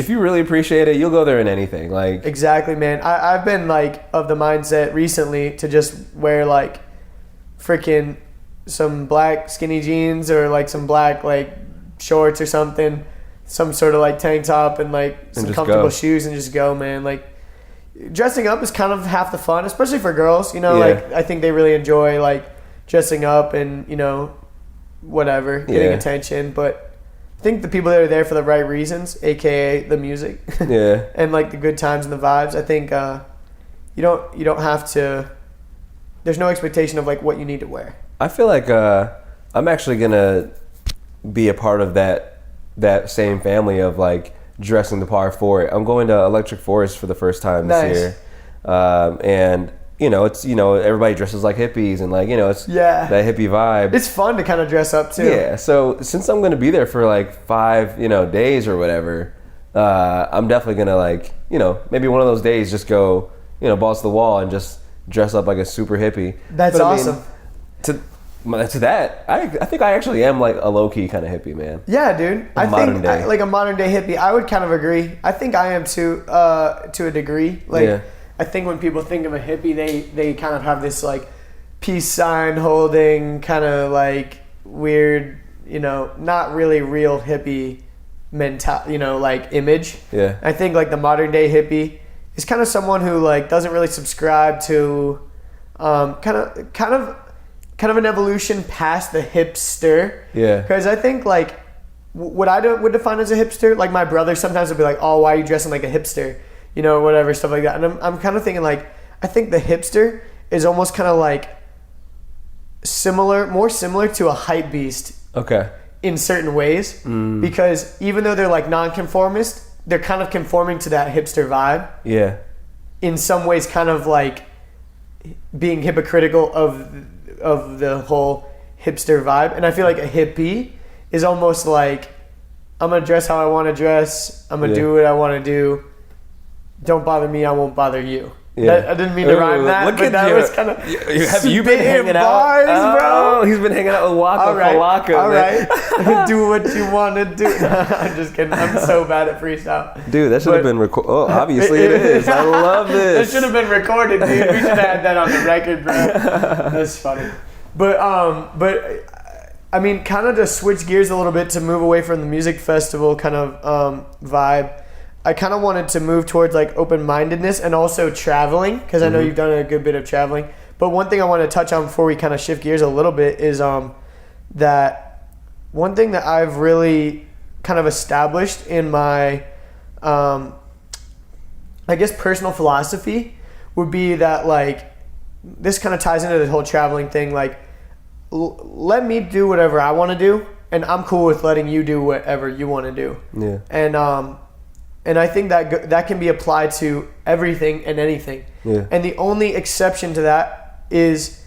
you really appreciate it, you'll go there in anything. Like exactly, man. I've been like of the mindset recently to just wear like freaking some black skinny jeans or like some black like shorts or something, some sort of like tank top and like some comfortable shoes and just go, man. Like dressing up is kind of half the fun, especially for girls. Like I think they really enjoy like dressing up and whatever, getting attention. But I think the people that are there for the right reasons, aka the music, and like the good times and the vibes. I think you don't have to. There's no expectation of like what you need to wear. I feel like I'm actually gonna be a part of that same family of like dressing the part for it. I'm going to Electric Forest for the first time this year, and it's everybody dresses like hippies and like it's that hippie vibe. It's fun to kind of dress up too. Yeah. So since I'm gonna be there for like 5 days or whatever, I'm definitely gonna like maybe one of those days just go balls to the wall and just dress up like a super hippie. That's awesome. To that, I think I actually am like a low-key kind of hippie, man. Yeah, dude. I think like a modern day hippie. I would kind of agree. I think I am too, to a degree. Like, I think when people think of a hippie, they kind of have this like peace sign holding kind of like weird, not really real hippie like image. Yeah. I think like the modern day hippie is kind of someone who like doesn't really subscribe to kind of an evolution past the hipster. Yeah. Because I think like what I would define as a hipster, like my brother sometimes would be like, oh, why are you dressing like a hipster? Whatever, stuff like that. And I'm kind of thinking like, I think the hipster is almost kind of like more similar to a hype beast. Okay. In certain ways. Because even though they're like non-conformist, they're kind of conforming to that hipster vibe. Yeah. In some ways kind of like being hypocritical of the whole hipster vibe. And I feel like a hippie is almost like, I'm going to dress how I want to dress. I'm going to do what I want to do. Don't bother me. I won't bother you. I didn't mean to rhyme that, but that was kind of... Have you been hanging out? Bro. He's been hanging out with Waka Falaka. All right. Do what you want to do. I'm just kidding. I'm so bad at freestyle. Dude, that should have been recorded. Oh, obviously it is. I love this. That should have been recorded, dude. We should have had that on the record, bro. That's funny. But I mean, kind of to switch gears a little bit to move away from the music festival kind of vibe, I kind of wanted to move towards like open-mindedness and also traveling, because I know you've done a good bit of traveling. But one thing I want to touch on before we kind of shift gears a little bit is that one thing that I've really kind of established in my, I guess, personal philosophy would be that like, this kind of ties into the whole traveling thing. Like, let me do whatever I want to do, and I'm cool with letting you do whatever you want to do. Yeah. And I think that can be applied to everything and anything. Yeah. And the only exception to that is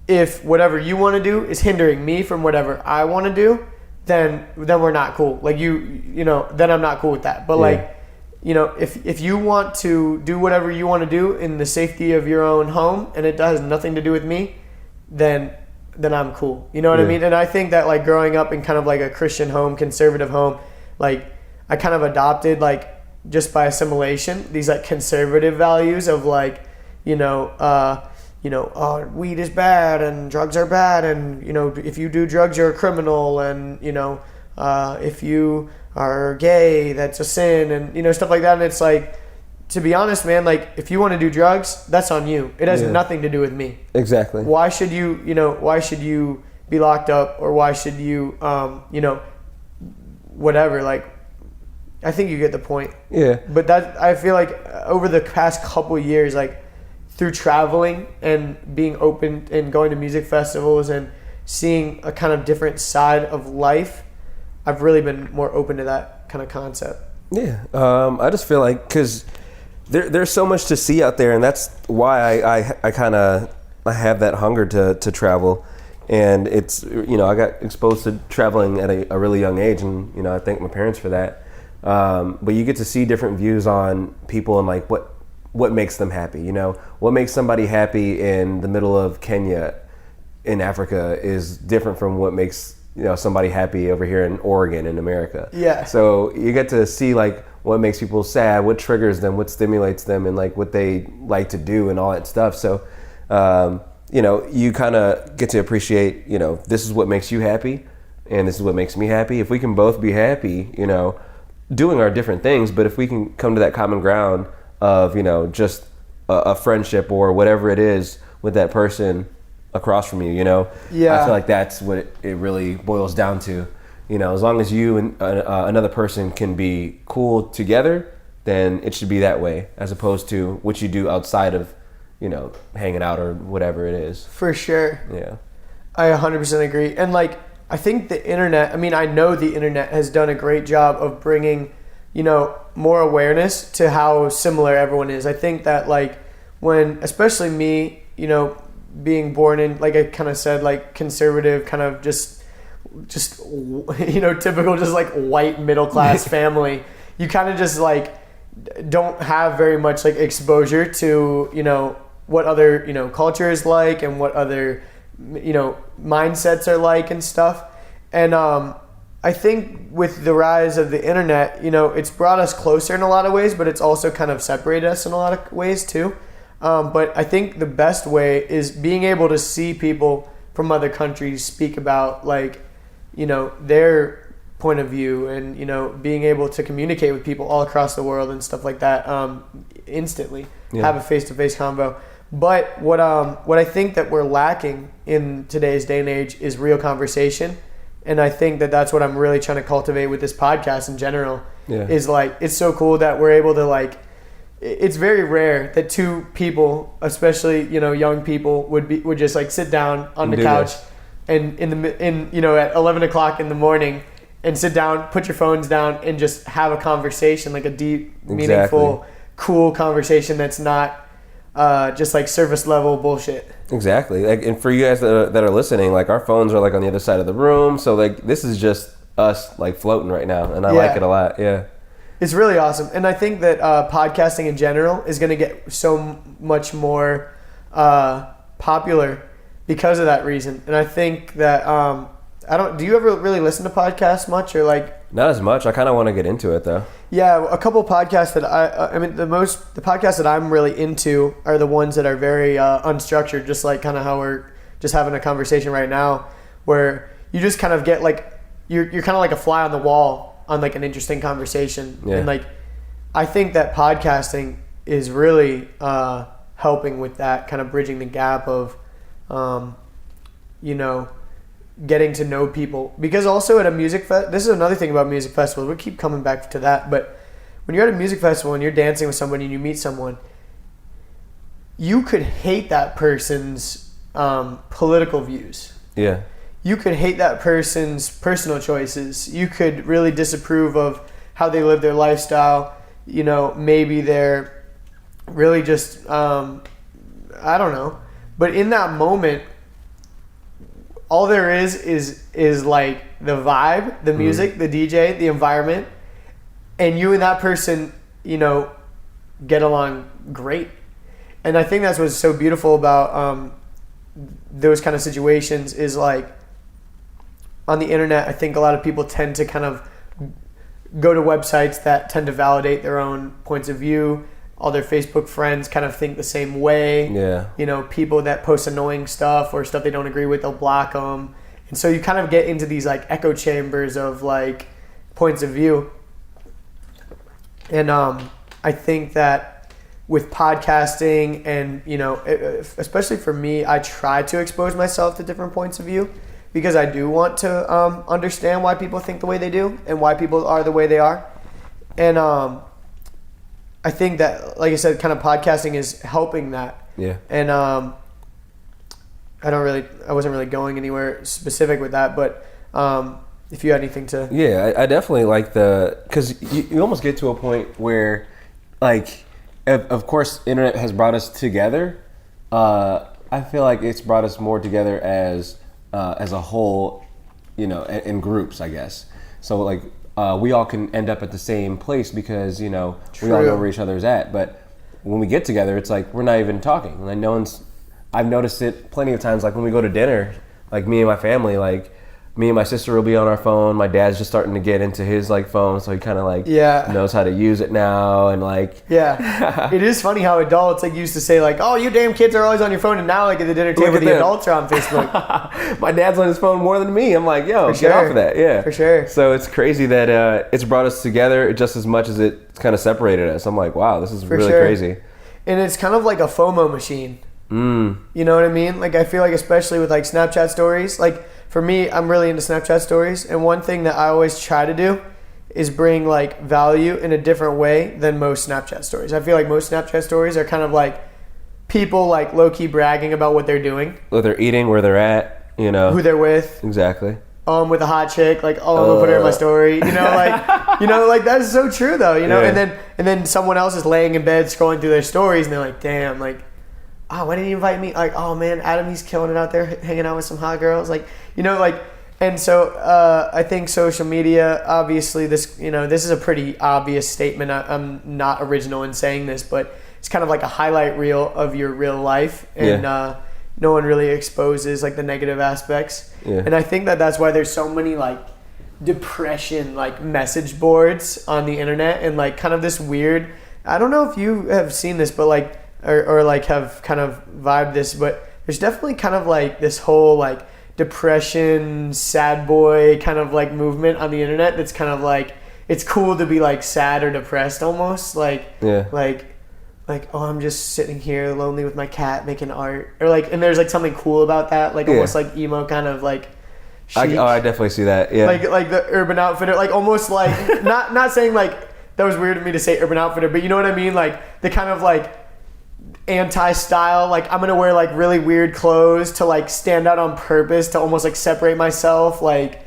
if whatever you want to do is hindering me from whatever I want to do, then we're not cool. Like then I'm not cool with that. But like, if you want to do whatever you want to do in the safety of your own home and it has nothing to do with me, then I'm cool. You know what I mean? And I think that like growing up in kind of like a Christian home, conservative home, like I kind of adopted like just by assimilation these like conservative values of like weed is bad and drugs are bad, and if you do drugs you're a criminal, and if you are gay that's a sin, and stuff like that. And it's like, to be honest, man, like if you want to do drugs, that's on you. It has nothing to do with me. Exactly. Why should you be locked up, or why should you whatever, like I think you get the point. Yeah. But that, I feel like over the past couple of years, like through traveling and being open and going to music festivals and seeing a kind of different side of life, I've really been more open to that kind of concept. Yeah. I just feel like, because there's so much to see out there, and that's why I kind of have that hunger to travel. And it's, I got exposed to traveling at a really young age, and, I thank my parents for that. But you get to see different views on people and like what makes them happy. What makes somebody happy in the middle of Kenya in Africa is different from what makes somebody happy over here in Oregon in America. Yeah. So you get to see like what makes people sad, what triggers them, what stimulates them, and like what they like to do and all that stuff. So you kind of get to appreciate this is what makes you happy and this is what makes me happy. If we can both be happy, doing our different things, but if we can come to that common ground of just a friendship or whatever it is with that person, across from you, you know? Yeah. I feel like that's what it really boils down to. You know, as long as you and another person can be cool together, then it should be that way, as opposed to what you do outside of, you know, hanging out or whatever it is. For sure. Yeah. I 100% agree. And like, I think the internet, I mean, I know the internet has done a great job of bringing, you know, more awareness to how similar everyone is. I think that like when, especially me, you know, being born in, like I kind of said, like conservative, kind of just, you know, typical, just like white middle class family, you kind of just like don't have very much like exposure to, you know, what other, you know, culture is like and what other, you know, mindsets are like and stuff. And I think with the rise of the internet, you know, it's brought us closer in a lot of ways, but it's also kind of separated us in a lot of ways too. But I think the best way is being able to see people from other countries speak about, like, you know, their point of view, and, you know, being able to communicate with people all across the world and stuff like that instantly, have a face-to-face convo. But what I think that we're lacking in today's day and age is real conversation. And I think that that's what I'm really trying to cultivate with this podcast in general. Is like, it's so cool that we're able to, like, it's very rare that two people, especially, you know, young people, would just like sit down on the couch and in you know, at 11 o'clock in the morning and sit down, put your phones down, and just have a conversation, like a deep, meaningful, cool conversation that's not just like surface level bullshit. Exactly. Like, and for you guys that are listening, like, our phones are like on the other side of the room, so like this is just us like floating right now, and I like it a lot. Yeah, it's really awesome. And I think that podcasting in general is going to get so much more popular because of that reason. And I think that do you ever really listen to podcasts much, or like? Not as much. I kind of want to get into it though. Yeah, a couple podcasts that I mean, the podcasts that I'm really into are the ones that are very unstructured, just like kind of how we're just having a conversation right now, where you just kind of get like, you're kind of like a fly on the wall on like an interesting conversation. And like, I think that podcasting is really helping with that, kind of bridging the gap of, you know, getting to know people. Because also at a music this is another thing about music festivals, we keep coming back to that, but when you're at a music festival and you're dancing with somebody and you meet someone, you could hate that person's political views. Yeah. You could hate that person's personal choices. You could really disapprove of how they live their lifestyle. You know, maybe they're really just I don't know. But in that moment, all there is like the vibe, the music, the DJ, the environment, and you and that person, you know, get along great. And I think that's what's so beautiful about those kind of situations is, like, on the internet, I think a lot of people tend to kind of go to websites that tend to validate their own points of view. All their Facebook friends kind of think the same way. Yeah. You know, people that post annoying stuff or stuff they don't agree with, they'll block them. And so you kind of get into these like echo chambers of like points of view. And I think that with podcasting and, you know, especially for me, I try to expose myself to different points of view because I do want to understand why people think the way they do and why people are the way they are. And I think that, like I said, kind of podcasting is helping that. Yeah. And I wasn't really going anywhere specific with that, but if you had anything to... Yeah, I definitely like because you almost get to a point where, like, of course, internet has brought us together. I feel like it's brought us more together as a whole, you know, in groups, I guess. So, like, we all can end up at the same place because, you know, we all know where each other's at. But when we get together, it's like we're not even talking. Like, I've noticed it plenty of times. Like when we go to dinner, like me and my family, like me and my sister will be on our phone. My dad's just starting to get into his like phone, so he kind of like knows how to use it now. And like it is funny how adults like used to say like, oh, you damn kids are always on your phone, and now like at the dinner table the adults are on Facebook. My dad's on his phone more than me. I'm like, yo, get off of that. Yeah, for sure. So it's crazy that it's brought us together just as much as it's kind of separated us. I'm like, wow, this is really crazy. And it's kind of like a FOMO machine. You know what I mean? Like, I feel like especially with like Snapchat stories, like for me, I'm really into Snapchat stories. And one thing that I always try to do is bring like value in a different way than most Snapchat stories. I feel like most Snapchat stories are kind of like people like low-key bragging about what they're doing. What they're eating, where they're at, you know. Who they're with. Exactly. With a hot chick, like, I'm gonna put her in my story. You know, like that is so true though, you know? Yeah. And then someone else is laying in bed scrolling through their stories and they're like, damn, like, oh, why didn't you invite me? Like, oh man, Adam, he's killing it out there hanging out with some hot girls. Like, you know, like, and so I think social media, obviously this is a pretty obvious statement. I'm not original in saying this, but it's kind of like a highlight reel of your real life. And no one really exposes like the negative aspects. Yeah. And I think that's why there's so many like depression like message boards on the internet, and like kind of this weird, I don't know if you have seen this, but like, or like have kind of vibed this, but there's definitely kind of like this whole like depression, sad boy kind of like movement on the internet that's kind of like, it's cool to be like sad or depressed almost, like oh, I'm just sitting here lonely with my cat making art, or like, and there's like something cool about that, like almost like emo kind of like chic. I definitely see that. Yeah, like the Urban Outfitter, like almost like not saying like that was weird of me to say Urban Outfitter, but you know what I mean, like the kind of like anti-style, like I'm gonna wear like really weird clothes to like stand out on purpose to almost like separate myself, like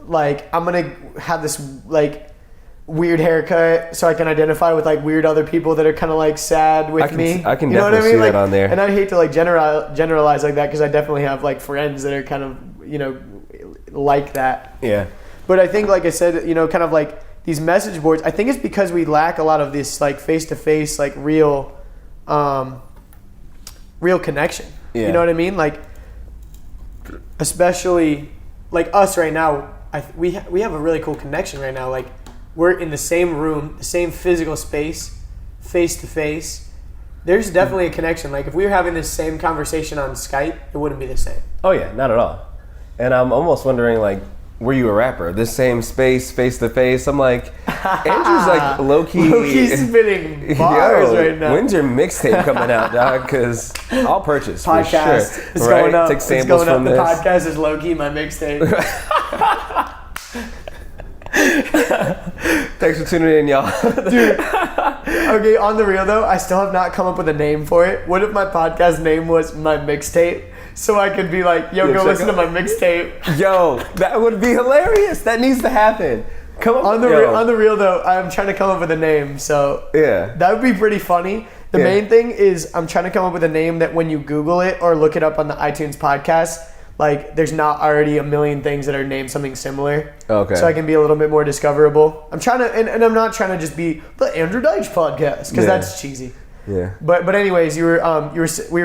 like I'm gonna have this like weird haircut so I can identify with like weird other people that are kind of like sad with me. I can definitely see like, that on there. And I hate to like generalize like that, because I definitely have like friends that are kind of, you know, like that. Yeah. But I think, like I said, you know, kind of like these message boards, I think it's because we lack a lot of this like face-to-face, like real connection. Yeah. You know what I mean? Like, especially like us right now, we have a really cool connection right now. Like, we're in the same room, the same physical space, face to face. There's definitely a connection. Like, if we were having this same conversation on Skype, it wouldn't be the same. Oh yeah, not at all. And I'm almost wondering, like, were you a rapper? This same space, face to face. I'm like, Andrew's like low-key spitting bars right now. When's your mixtape coming out, dog? Because I'll purchase podcast for sure. is going up. Take samples from the this. podcast is low-key my mixtape. Thanks for tuning in, y'all. Dude, okay, on the real though, I still have not come up with a name for it. What if my podcast name was My Mixtape? So I could be like, yo, go listen to my mixtape. Yo, that would be hilarious. That needs to happen. Come on the real though, I'm trying to come up with a name. So yeah, that would be pretty funny. The main thing is I'm trying to come up with a name that when you Google it or look it up on the iTunes podcast, like there's not already a million things that are named something similar. Okay. So I can be a little bit more discoverable. I'm trying to, and I'm not trying to just be the Andrew Deitsch podcast, because that's cheesy. Yeah. But anyways, we were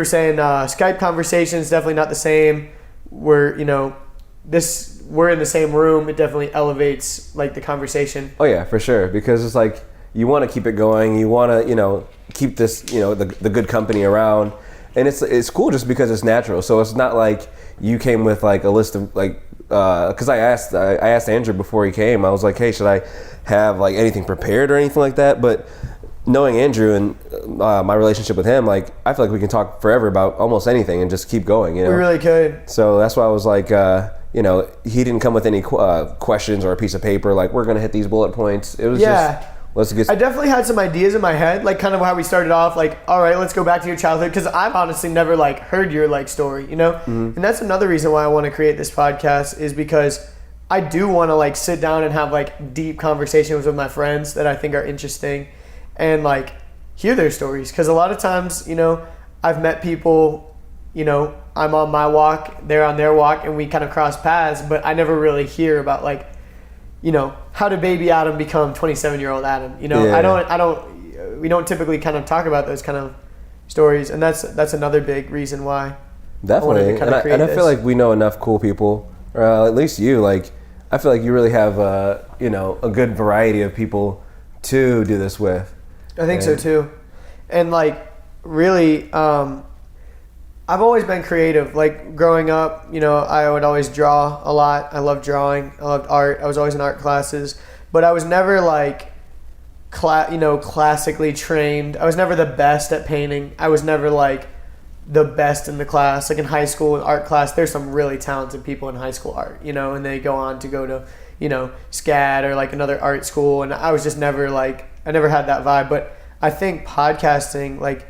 saying Skype conversations definitely not the same. We're in the same room. It definitely elevates like the conversation. Oh yeah, for sure. Because it's like you want to keep it going. You want to keep this the good company around, and it's cool just because it's natural. So it's not like you came with like a list of like because I asked Andrew before he came. I was like, hey, should I have like anything prepared or anything like that? But knowing Andrew and my relationship with him, like I feel like we can talk forever about almost anything and just keep going. You know? We really could. So that's why I was like, he didn't come with any questions or a piece of paper. Like we're gonna hit these bullet points. It was just let's get. I definitely had some ideas in my head, like kind of how we started off. Like, all right, let's go back to your childhood, because I've honestly never like heard your like story, you know. Mm-hmm. And that's another reason why I want to create this podcast, is because I do want to like sit down and have like deep conversations with my friends that I think are interesting, and like hear their stories. Because a lot of times, I've met people, I'm on my walk, they're on their walk, and we kind of cross paths, but I never really hear about like, how did baby Adam become 27-year-old Adam? We don't typically kind of talk about those kind of stories, and that's another big reason why. Definitely, I feel like we know enough cool people, or at least you. Like, I feel like you really have a good variety of people to do this with. I think so too, and like really, I've always been creative. Like growing up, I would always draw a lot. I loved drawing. I loved art. I was always in art classes, but I was never like, classically trained. I was never the best at painting. I was never like the best in the class. Like in high school, in art class, there's some really talented people in high school art, and they go on to go to, SCAD or like another art school. And I was just never I never had that vibe. But I think podcasting, like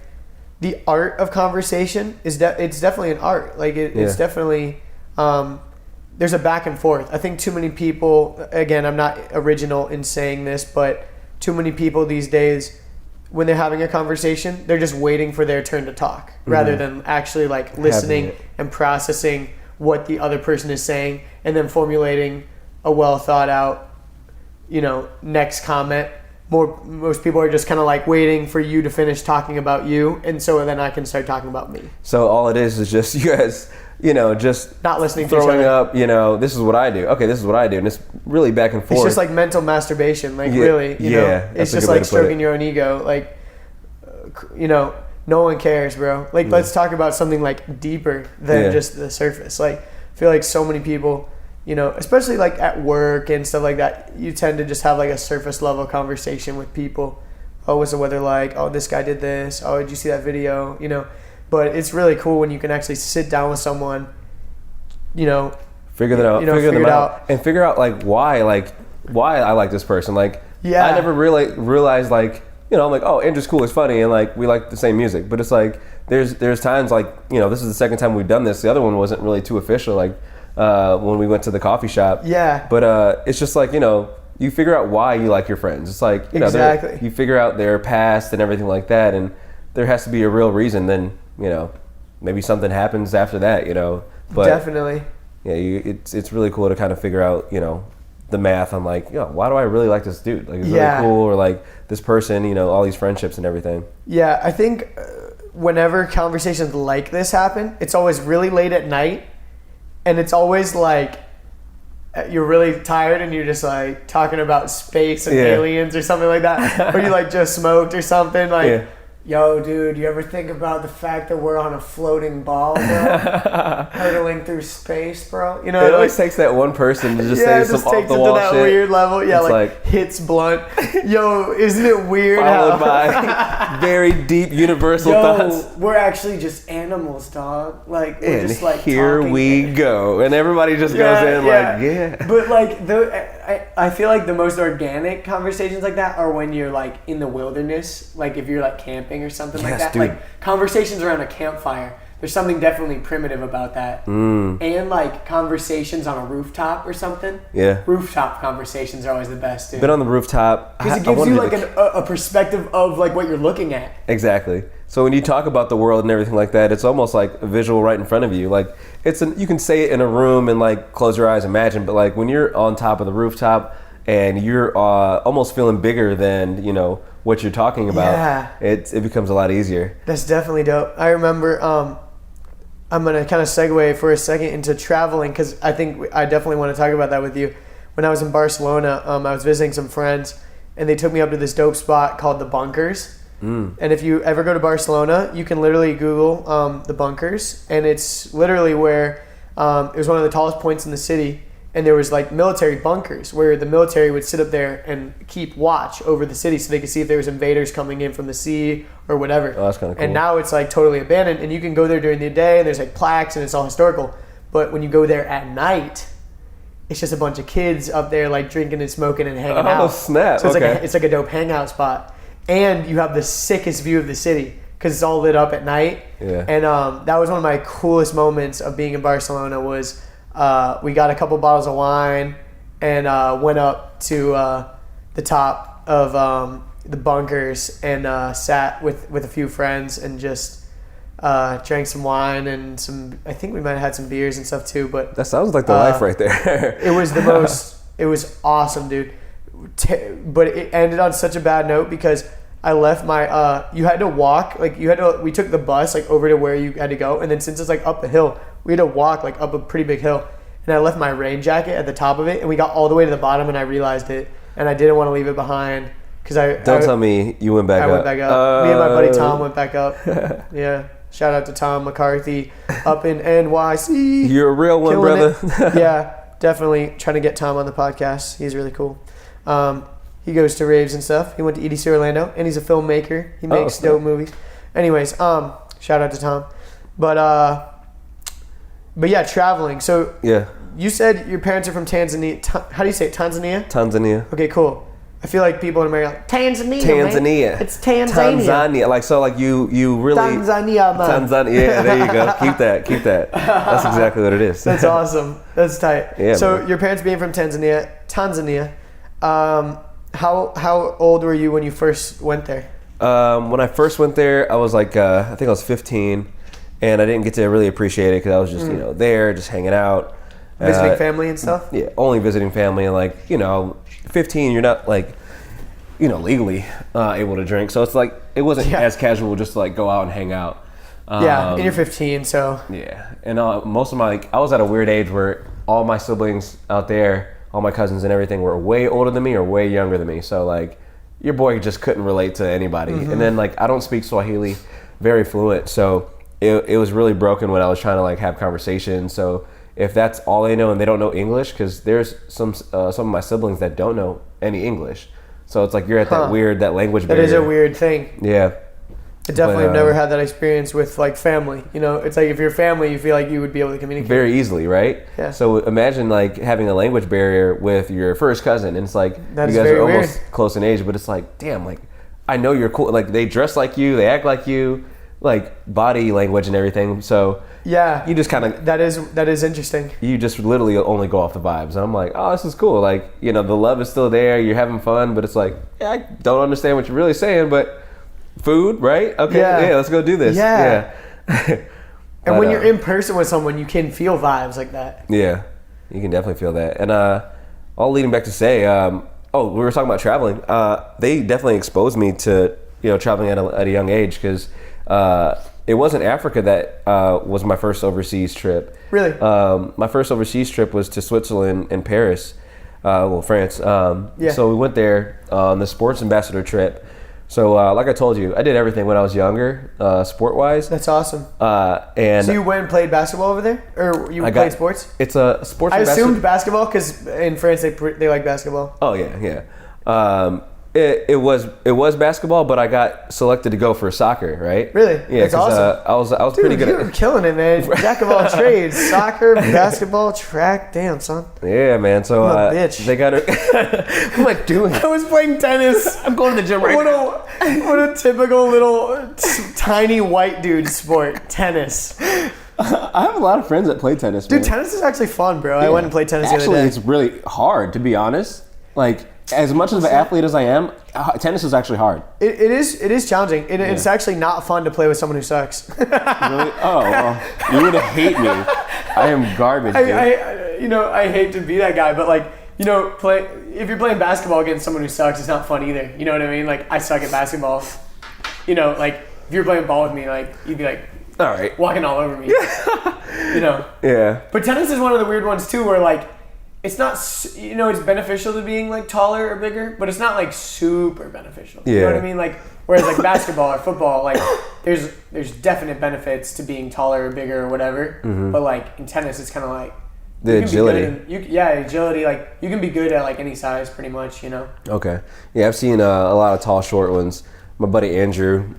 the art of conversation it's definitely an art. Like it's definitely, there's a back and forth. I think too many people, again, I'm not original in saying this, but too many people these days, when they're having a conversation, they're just waiting for their turn to talk rather than actually like listening and processing what the other person is saying and then formulating a well thought out, next comment. Most people are just kind of like waiting for you to finish talking about you, and so then I can start talking about me. So all it is just you guys, just not listening to throwing each other. up, this is what I do. Okay, this is what I do, and it's really back and forth. It's just like mental masturbation, really. It's just like stroking your own ego, like, no one cares, bro. Like, let's talk about something like deeper than just the surface. Like, I feel like so many people, especially like at work and stuff like that, you tend to just have like a surface level conversation with people. Oh, what's the weather like? Oh, this guy did this. Oh, did you see that video? But it's really cool when you can actually sit down with someone, figure them out, and figure out like why I like this person. Like, I never really realized like, I'm like, oh, Andrew's cool, it's funny, and like we like the same music. But it's like there's times like, this is the second time we've done this. The other one wasn't really too official, like when we went to the coffee shop. Yeah. But it's just like, you figure out why you like your friends. It's like, exactly. You figure out their past and everything like that, and there has to be a real reason. Then, maybe something happens after that, But definitely. Yeah, it's really cool to kind of figure out, the math on like, why do I really like this dude? Like, it's really cool, or like this person, all these friendships and everything. Yeah, I think whenever conversations like this happen, it's always really late at night, and it's always like you're really tired and you're just like talking about space and aliens or something like that, or you like just smoked or something like. Yo, dude, you ever think about the fact that we're on a floating ball, bro? Hurtling through space, bro? It always takes that one person to just say some off the wall shit. Yeah, just takes it to that weird level. Yeah, like hits blunt. Yo, isn't it weird? Followed by very deep universal thoughts. We're actually just animals, dog. Like, we're and just like here talking. We go. And everybody just goes in like, But like, I feel like the most organic conversations like that are when you're like in the wilderness, like if you're like camping or something like that. Dude. Like conversations around a campfire. There's something definitely primitive about that. And like conversations on a rooftop or something. Yeah. Rooftop conversations are always the best, dude. Been on the rooftop. Because it gives you like a perspective of like what you're looking at. Exactly. So when you talk about the world and everything like that, it's almost like a visual right in front of you. Like you can say it in a room and like close your eyes, imagine. But like when you're on top of the rooftop and you're almost feeling bigger than what you're talking about, it becomes a lot easier. That's definitely dope. I remember. I'm gonna kind of segue for a second into traveling because I think I definitely want to talk about that with you. When I was in Barcelona, I was visiting some friends, and they took me up to this dope spot called the Bunkers. And if you ever go to Barcelona, you can literally Google the Bunkers, and it's literally where it was one of the tallest points in the city, and there was like military bunkers where the military would sit up there and keep watch over the city so they could see if there was invaders coming in from the sea or whatever. Oh, that's kind of cool. And now it's like totally abandoned, and you can go there during the day, and there's like plaques, and it's all historical. But when you go there at night, it's just a bunch of kids up there like drinking and smoking and hanging out. Oh, snap. So it's like a dope hangout spot. And you have the sickest view of the city because it's all lit up at night. Yeah. And that was one of my coolest moments of being in Barcelona was we got a couple bottles of wine and went up to the top of the Bunkers and sat with a few friends and just drank some wine and I think we might have had some beers and stuff too. But that sounds like the life right there. It was it was awesome, dude. But it ended on such a bad note because I left my you had to walk, like we took the bus like over to where you had to go, and then since it's like up the hill, we had to walk like up a pretty big hill, and I left my rain jacket at the top of it, and we got all the way to the bottom, and I realized it, and I didn't want to leave it behind because Don't tell me you went back up. I went back up. Me and my buddy Tom went back up. Yeah. Shout out to Tom McCarthy up in NYC. You're a real one, brother. Yeah, definitely trying to get Tom on the podcast. He's really cool. He goes to raves and stuff. He went to EDC Orlando, and he's a filmmaker. He makes dope movies. Anyways, shout out to Tom. But yeah, traveling. So Yeah. you said your parents are from Tanzania. How do you say it? Tanzania? Tanzania. Okay, cool. I feel like people in America are like, Tanzania, Tanzania. man. It's Tanzania. Tanzania. Like, so like you really. Tanzania, man. Tanzania. Yeah, there you go. Keep that. That's exactly what it is. That's awesome. That's tight. Yeah, so man. your parents being from Tanzania. How old were you when you first went there? When I first went there, I was like, I think I was 15, and I didn't get to really appreciate it because I was just, there, just hanging out. Visiting family and stuff? Yeah, only visiting family. And like, 15, you're not like, legally able to drink. So it's like, it wasn't as casual just to like go out and hang out. And you're 15, so. Yeah, and most of I was at a weird age where all my siblings out there, all my cousins and everything were way older than me or way younger than me. So like, your boy just couldn't relate to anybody. And then like, I don't speak Swahili very fluent. So it was really broken when I was trying to like have conversations. So if that's all they know and they don't know English, because there's some of my siblings that don't know any English. So it's like you're at that language barrier. That is a weird thing. Yeah. I definitely have never had that experience with like family. It's like if you're family, you feel like you would be able to communicate very easily, right? Yeah. So imagine like having a language barrier with your first cousin, and it's like you guys very are almost weird. close in age, but it's like, damn, like I know you're cool. Like they dress like you, they act like you, like body language and everything. So yeah, you just kind of that is interesting. You just literally only go off the vibes, and I'm like, oh, this is cool. Like the love is still there, you're having fun, but it's like, yeah, I don't understand what you're really saying, but. Food, right? Okay, yeah, let's go do this. Yeah. And when you're in person with someone, you can feel vibes like that. Yeah, you can definitely feel that. And all leading back to say, we were talking about traveling. They definitely exposed me to traveling at a young age because it wasn't Africa that was my first overseas trip. Really? My first overseas trip was to Switzerland and Paris, France. So we went there on the sports ambassador trip. So, like I told you, I did everything when I was younger, sport-wise. That's awesome. And so you went and played basketball over there? Or you played sports? It's a sports I ambassador. assumed basketball because in France they like basketball. Oh, yeah. It was basketball, but I got selected to go for soccer, right? Really? Yeah, that's awesome. I was pretty good you were killing it, man. Jack of all trades. Soccer, basketball, track. Damn, son. Yeah, man. So I'm a bitch. They got it. What am I doing? I was playing tennis. I'm going to the gym right now. What a typical little tiny white dude sport. Tennis. I have a lot of friends that play tennis, man. Dude, tennis is actually fun, bro. Yeah. I went and played tennis Actually, the other day. it's really hard, to be honest. Like, as much of an athlete as I am, tennis is actually hard. It is challenging. It's actually not fun to play with someone who sucks. Really? Oh, well, you would hate me. I am garbage, dude. I hate to be that guy, but like, if you're playing basketball against someone who sucks, it's not fun either. You know what I mean? Like, I suck at basketball. Like, if you're playing ball with me, like, you'd be like, all right, walking all over me. Yeah. But tennis is one of the weird ones too, where like, it's not, it's beneficial to being like taller or bigger, but it's not like super beneficial. You know what I mean? Like, whereas like basketball or football, like there's definite benefits to being taller or bigger or whatever. Mm-hmm. But like in tennis, it's kind of like the agility. Agility. Like you can be good at like any size, pretty much. Okay. Yeah, I've seen a lot of tall, short ones. My buddy Andrew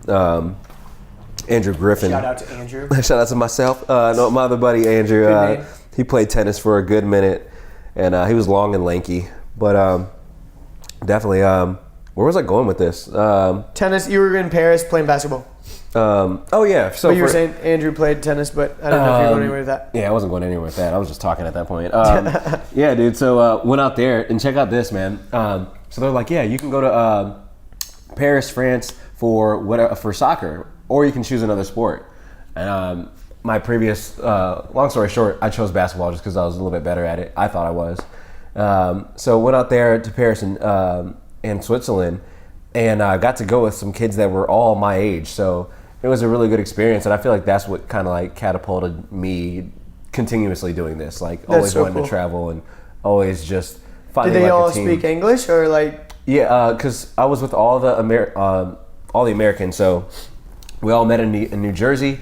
Griffin. Shout out to Andrew. Shout out to myself. No, my other buddy Andrew. He played tennis for a good minute. And he was long and lanky, but definitely. Where was I going with this? Tennis. You were in Paris playing basketball. Oh yeah. So you were saying Andrew played tennis, but I don't know if you're going anywhere with that. Yeah, I wasn't going anywhere with that. I was just talking at that point. Yeah, dude. So went out there and check out this, man. So they're like, yeah, you can go to Paris, France for soccer, or you can choose another sport. And my previous, long story short, I chose basketball just because I was a little bit better at it. I thought I was. So went out there to Paris and Switzerland, and I got to go with some kids that were all my age. So it was a really good experience, and I feel like that's what kind of like catapulted me continuously doing this. Like always wanting to travel and always just finding Did they like all a team. speak English or like? Yeah, because I was with all the Americans. So we all met in New Jersey.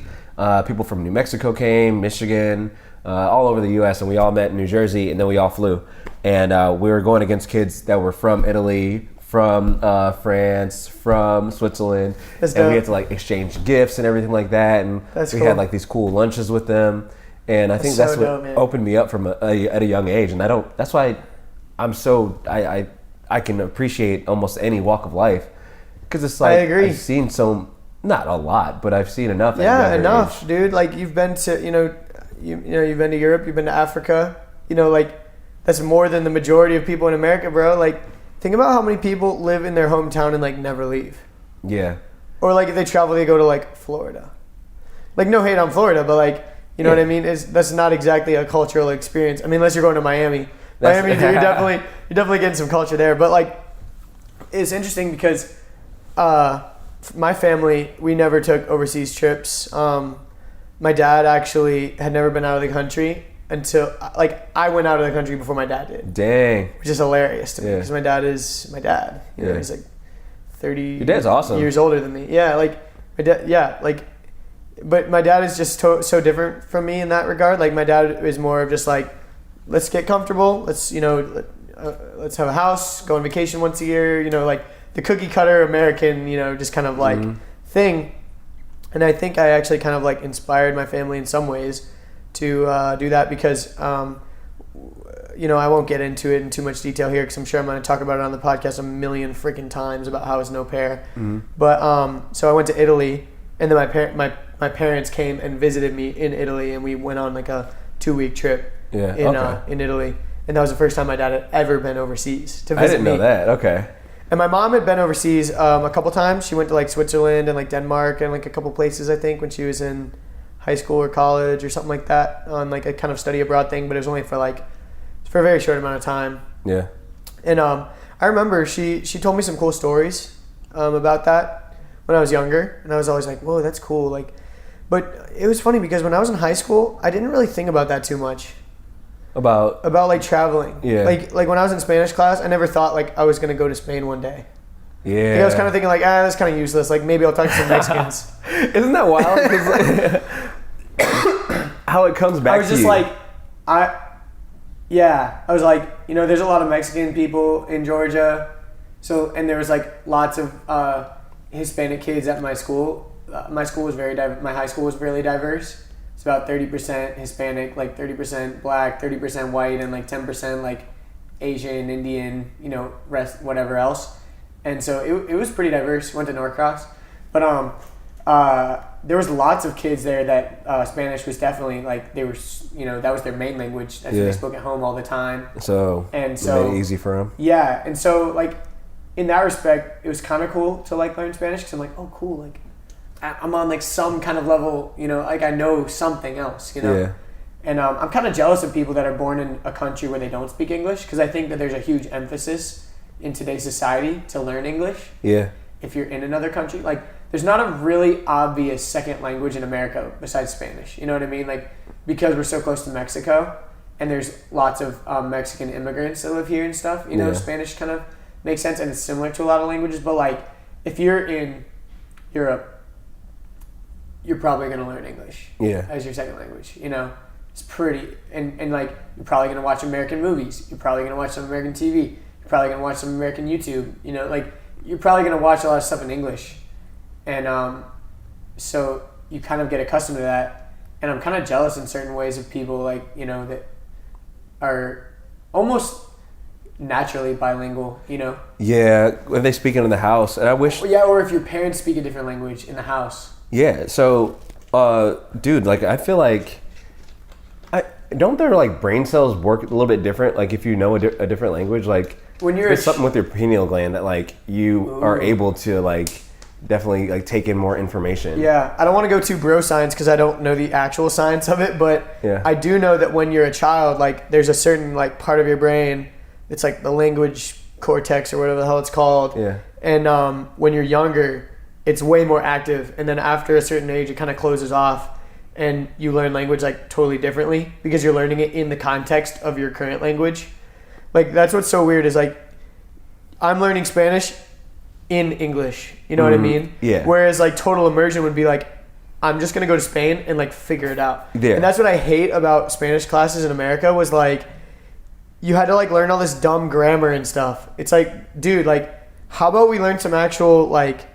People from New Mexico came, Michigan, all over the U.S., and we all met in New Jersey, and then we all flew. And we were going against kids that were from Italy, from France, from Switzerland, That's and we dope. had to like exchange gifts and everything like that, and That's we cool. had like these cool lunches with them, and I think That's that's so what dope, man. opened me up from at a young age, and that's why I'm so I can appreciate almost any walk of life, because it's like I agree. I've seen not a lot, but I've seen enough. at a Yeah, younger enough, age. dude. Like you've been to, you've been to Europe, you've been to Africa. Like that's more than the majority of people in America, bro. Like think about how many people live in their hometown and like never leave. Yeah. Or like if they travel, they go to like Florida. Like no hate on Florida, but like you know what I mean. That's not exactly a cultural experience. I mean, unless you're going to Miami. Miami, you're definitely getting some culture there. But like, it's interesting because my family, we never took overseas trips. My dad actually had never been out of the country until like I went out of the country before my dad did. Dang. Which is hilarious to me Yeah. because my dad is my dad. You know, Yeah. he's like 30 Your dad's awesome. years older than me. Yeah, like my dad. Yeah, like, but my dad is just so different from me in that regard. Like my dad is more of just like, let's get comfortable. Let's let's have a house, go on vacation once a year. Like the cookie cutter American, just kind of like thing. And I think I actually kind of like inspired my family in some ways to do that because, I won't get into it in too much detail here because I'm sure I'm going to talk about it on the podcast a million freaking times about how I was an au pair. But so I went to Italy, and then my parents came and visited me in Italy, and we went on like a 2-week trip in Italy. And that was the first time my dad had ever been overseas to visit I didn't know that. Okay. And my mom had been overseas a couple times. She went to like Switzerland and like Denmark and like a couple places, I think, when she was in high school or college or something like that on like a kind of study abroad thing. But it was only for a very short amount of time. Yeah. And I remember she told me some cool stories about that when I was younger. And I was always like, whoa, that's cool. Like, but it was funny because when I was in high school, I didn't really think about that too much. About like traveling. Yeah. Like when I was in Spanish class, I never thought like I was gonna go to Spain one day. Yeah. Like, I was kind of thinking like, that's kind of useless. Like maybe I'll talk to some Mexicans. Isn't that wild? 'Cause, like, how it comes back to you. I was just like, I was like, there's a lot of Mexican people in Georgia, and there was like lots of Hispanic kids at my school. My school was my high school was really diverse. It's about 30% Hispanic, like 30% black, 30% white, and like 10% like Asian, Indian, rest whatever else. And so it was pretty diverse. Went to Norcross, but there was lots of kids there that Spanish was definitely like they were, that was their main language. That's what they spoke at home all the time. So it made it easy for them. Yeah, and so like in that respect, it was kind of cool to like learn Spanish because I'm like, oh cool, like I'm on like some kind of level, like I know something else, Yeah. And I'm kind of jealous of people that are born in a country where they don't speak English because I think that there's a huge emphasis in today's society to learn English. Yeah. If you're in another country, like there's not a really obvious second language in America besides Spanish. You know what I mean? Like because we're so close to Mexico and there's lots of Mexican immigrants that live here and stuff. Spanish kind of makes sense and it's similar to a lot of languages. But like if you're in Europe, you're probably going to learn English as your second language. It's pretty, and like you're probably going to watch American movies. You're probably going to watch some American TV. You're probably going to watch some American YouTube. Like you're probably going to watch a lot of stuff in English. And so you kind of get accustomed to that. And I'm kind of jealous in certain ways of people like, that are almost naturally bilingual, Yeah, when they speak it in the house. And I wish... Yeah, or if your parents speak a different language in the house. Yeah, so, dude, like, I feel like... don't their, like, brain cells work a little bit different? Like, if you know a different language, like... When you're there's something with your pineal gland that, like, you are able to, like... definitely like take in more information. Yeah, I don't want to go too bro science because I don't know the actual science of it, but I do know that when you're a child, like there's a certain like part of your brain, it's like the language cortex or whatever the hell it's called. Yeah. And when you're younger, it's way more active, and then after a certain age, it kind of closes off, and you learn language like totally differently because you're learning it in the context of your current language. Like that's what's so weird is like I'm learning Spanish in English, you know what I mean? Yeah. Whereas like total immersion would be like, I'm just gonna go to Spain and like figure it out. Yeah. And that's what I hate about Spanish classes in America was like, you had to like learn all this dumb grammar and stuff. It's like, dude, like, how about we learn some actual like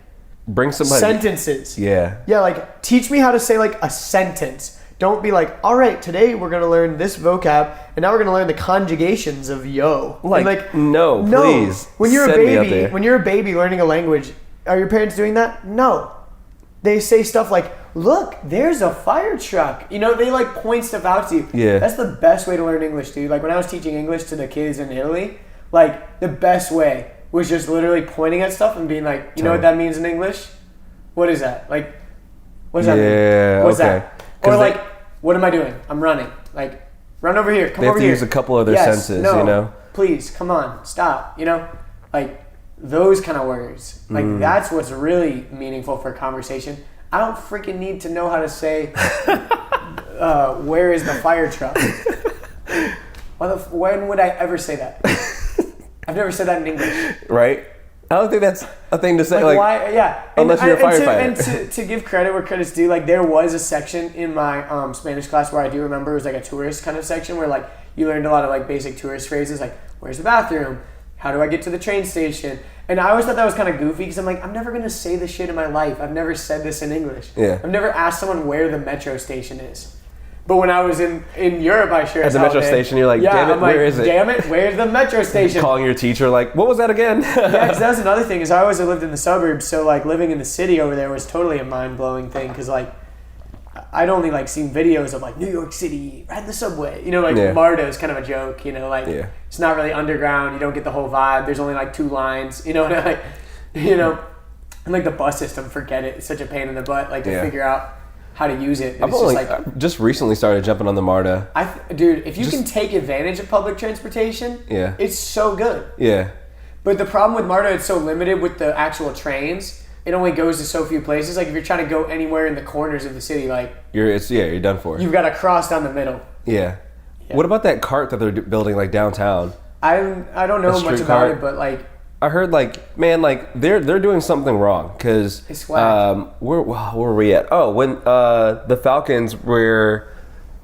Bring somebody. sentences? Yeah. Yeah, like teach me how to say like a sentence. Don't be like, all right, today we're gonna learn this vocab, and now we're gonna learn the conjugations of yo. Like no, please. When you're send me out a there. baby, when you're a baby learning a language, are your parents doing that? No. They say stuff like, look, there's a fire truck. You know, they like point stuff out to you. Yeah. That's the best way to learn English, dude. Like when I was teaching English to the kids in Italy, like the best way was just literally pointing at stuff and being like, you know what that means in English? What is that? Like, what does that mean? What's that? Or like, what am I doing? I'm running. Like, run over here. Come over here. They have to use a couple of their senses, no, you know? Please, come on, stop. You know, like those kind of words. Like that's what's really meaningful for conversation. I don't freaking need to know how to say, where is the fire truck? When would I ever say that? I've never said that in English. Right? I don't think that's a thing to say. Like why? Yeah. Unless you're a firefighter. And to give credit where credit's due, like there was a section in my Spanish class where I do remember it was like a tourist kind of section where like you learned a lot of like basic tourist phrases like, where's the bathroom? How do I get to the train station? And I always thought that was kind of goofy because I'm like, I'm never going to say this shit in my life. I've never said this in English. Yeah. I've never asked someone where the metro station is. But when I was in Europe, I sure at the metro station, you're like, damn it, where is it? Damn it, where's the metro station? Calling your teacher like, what was that again? Yeah, because that was another thing is I always lived in the suburbs, so like living in the city over there was totally a mind-blowing thing because like I'd only like seen videos of like New York City, ride the subway. You know, like MARTA is kind of a joke, you know, like it's not really underground, you don't get the whole vibe, there's only like 2 lines, you know, and like, you know, and like the bus system, forget it, it's such a pain in the butt, like to figure out how to use it. I've only just recently started jumping on the MARTA. Dude, if you can take advantage of public transportation, it's so good. Yeah. But the problem with MARTA, it's so limited with the actual trains. It only goes to so few places. Like if you're trying to go anywhere in the corners of the city, like you're done for. You've got to cross down the middle. Yeah. What about that cart that they're building like downtown? I don't know much about it, but like I heard like, man, like they're doing something wrong because where were we at? Oh, when the Falcons where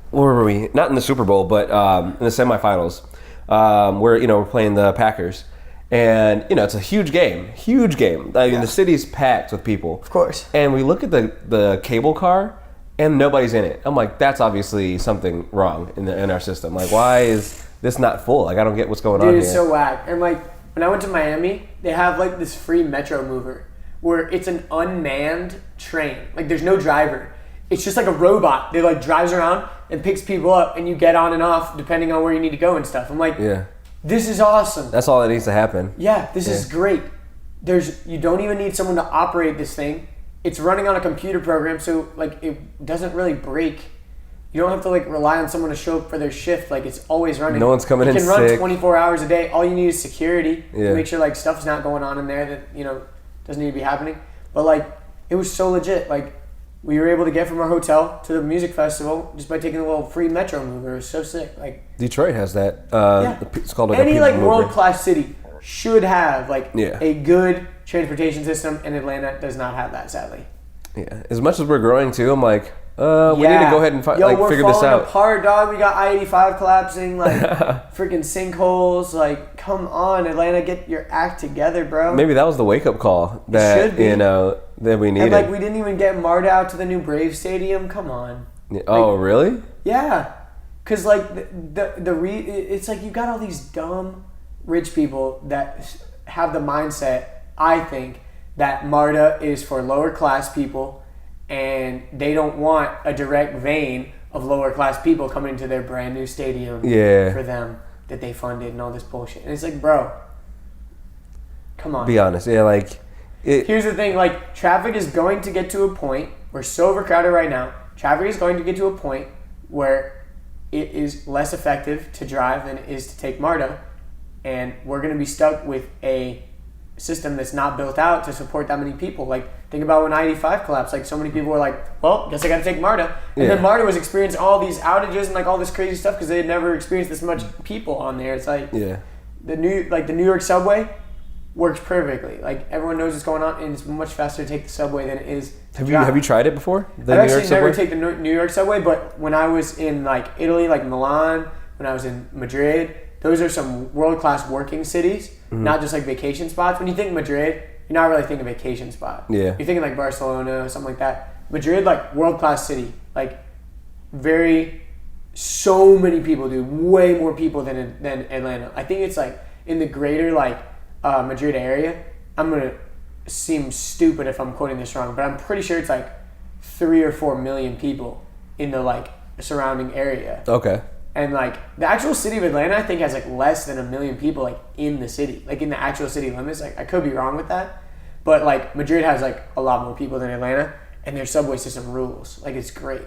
were we? Not in the Super Bowl, but in the semifinals, where we're playing the Packers, and it's a huge game. I mean, the city's packed with people, of course. And we look at the cable car, and nobody's in it. I'm like, that's obviously something wrong in our system. Like, why is this not full? Like, I don't get what's going on here. Dude, it's so whack. And like, when I went to Miami, they have like this free metro mover where it's an unmanned train. Like there's no driver. It's just like a robot. They like drives around and picks people up and you get on and off depending on where you need to go and stuff. I'm like, this is awesome. That's all that needs to happen. Yeah, this is great. You don't even need someone to operate this thing. It's running on a computer program, so like it doesn't really break. You don't have to like rely on someone to show up for their shift. Like it's always running. No one's coming in sick. You can run 24 hours a day. All you need is security to make sure like stuff's not going on in there that doesn't need to be happening. But like it was so legit. Like we were able to get from our hotel to the music festival just by taking a little free metro mover. It was so sick. Like Detroit has that. It's called like any a like mover. world-class city should have like a good transportation system, and Atlanta does not have that, sadly. Yeah, as much as we're growing too, I'm like, we need to go ahead and figure this out. We're falling apart, dog. We got I-85 collapsing, like freaking sinkholes. Like, come on, Atlanta, get your act together, bro. Maybe that was the wake-up call that that we needed. And like, we didn't even get MARTA out to the new Brave Stadium. Come on. Oh, really? Yeah, because like it's like you got all these dumb rich people that have the mindset, I think, that MARTA is for lower class people and they don't want a direct vein of lower class people coming into their brand new stadium for them that they funded and all this bullshit. And it's like, bro, come on. Be honest. Yeah, like... Here's the thing, like, traffic is going to get to a point, we're so overcrowded right now, traffic is going to get to a point where it is less effective to drive than it is to take MARTA, and we're going to be stuck with a system that's not built out to support that many people. Like, think about when I-85 collapsed. Like, so many people were like, well, guess I got to take MARTA. And then MARTA was experiencing all these outages and like all this crazy stuff because they had never experienced this much people on there. It's like the New York subway works perfectly. Like, everyone knows what's going on, and it's much faster to take the subway than it is to drive. Have you tried it before? I've actually never taken the New York subway, but when I was in like Italy, like Milan, when I was in Madrid, those are some world-class working cities, not just like vacation spots. When you think Madrid, you're not really thinking vacation spot. Yeah. You're thinking like Barcelona, something like that. Madrid, like world-class city, like so many people, dude, way more people than Atlanta. I think it's like in the greater like Madrid area. I'm gonna seem stupid if I'm quoting this wrong, but I'm pretty sure it's like 3 or 4 million people in the like surrounding area. Okay. And like the actual city of Atlanta, I think has like less than 1 million people like in the city, like in the actual city limits. Like I could be wrong with that, but like Madrid has like a lot more people than Atlanta, and their subway system rules. Like it's great.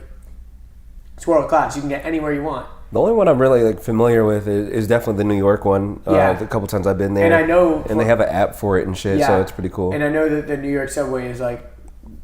It's world class. You can get anywhere you want. The only one I'm really like familiar with is definitely the New York one. Yeah. A couple times I've been there, and I know, and they have an app for it and shit, so it's pretty cool. And I know that the New York subway is like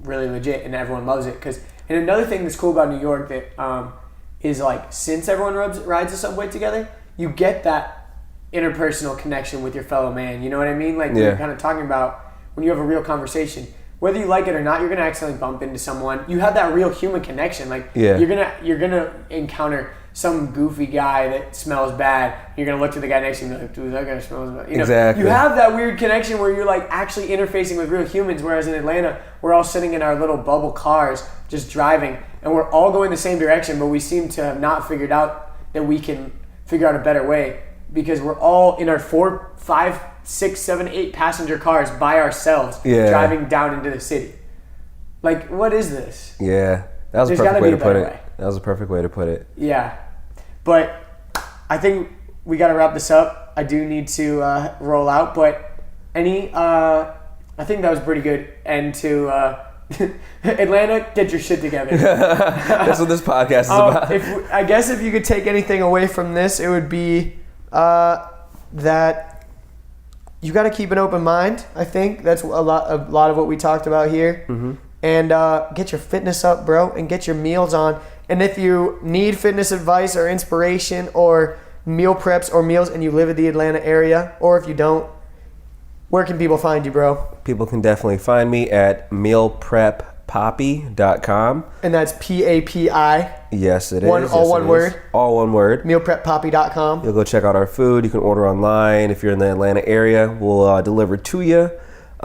really legit, and everyone loves it. And another thing that's cool about New York that is like since everyone rides the subway together, you get that interpersonal connection with your fellow man. You know what I mean? Like you're kind of talking about when you have a real conversation. Whether you like it or not, you're gonna accidentally bump into someone. You have that real human connection. Like you're gonna encounter some goofy guy that smells bad. You're gonna look to the guy next to you and be like, dude, that guy smells bad. You know, exactly. You have that weird connection where you're like actually interfacing with real humans. Whereas in Atlanta, we're all sitting in our little bubble cars, just driving, and we're all going the same direction, but we seem to have not figured out that we can figure out a better way because we're all in our 4, 5, 6, 7, 8 passenger cars by ourselves driving down into the city. Like, what is this? Yeah, that was a perfect way to put it. That was a perfect way to put it. Yeah, but I think we got to wrap this up. I do need to roll out, but I think that was pretty good end to Atlanta. Get your shit together. That's what this podcast is about. I guess if you could take anything away from this, it would be that you got to keep an open mind. I think that's a lot of what we talked about here. Mm-hmm. And get your fitness up, bro, and get your meals on. And if you need fitness advice or inspiration or meal preps or meals and you live in the Atlanta area, or if you don't, where can people find you, bro? People can definitely find me at mealpreppapi.com. And that's P-A-P-I. Yes, it is. All one word? All one word. Mealpreppapi.com. You'll go check out our food. You can order online. If you're in the Atlanta area, we'll deliver to you.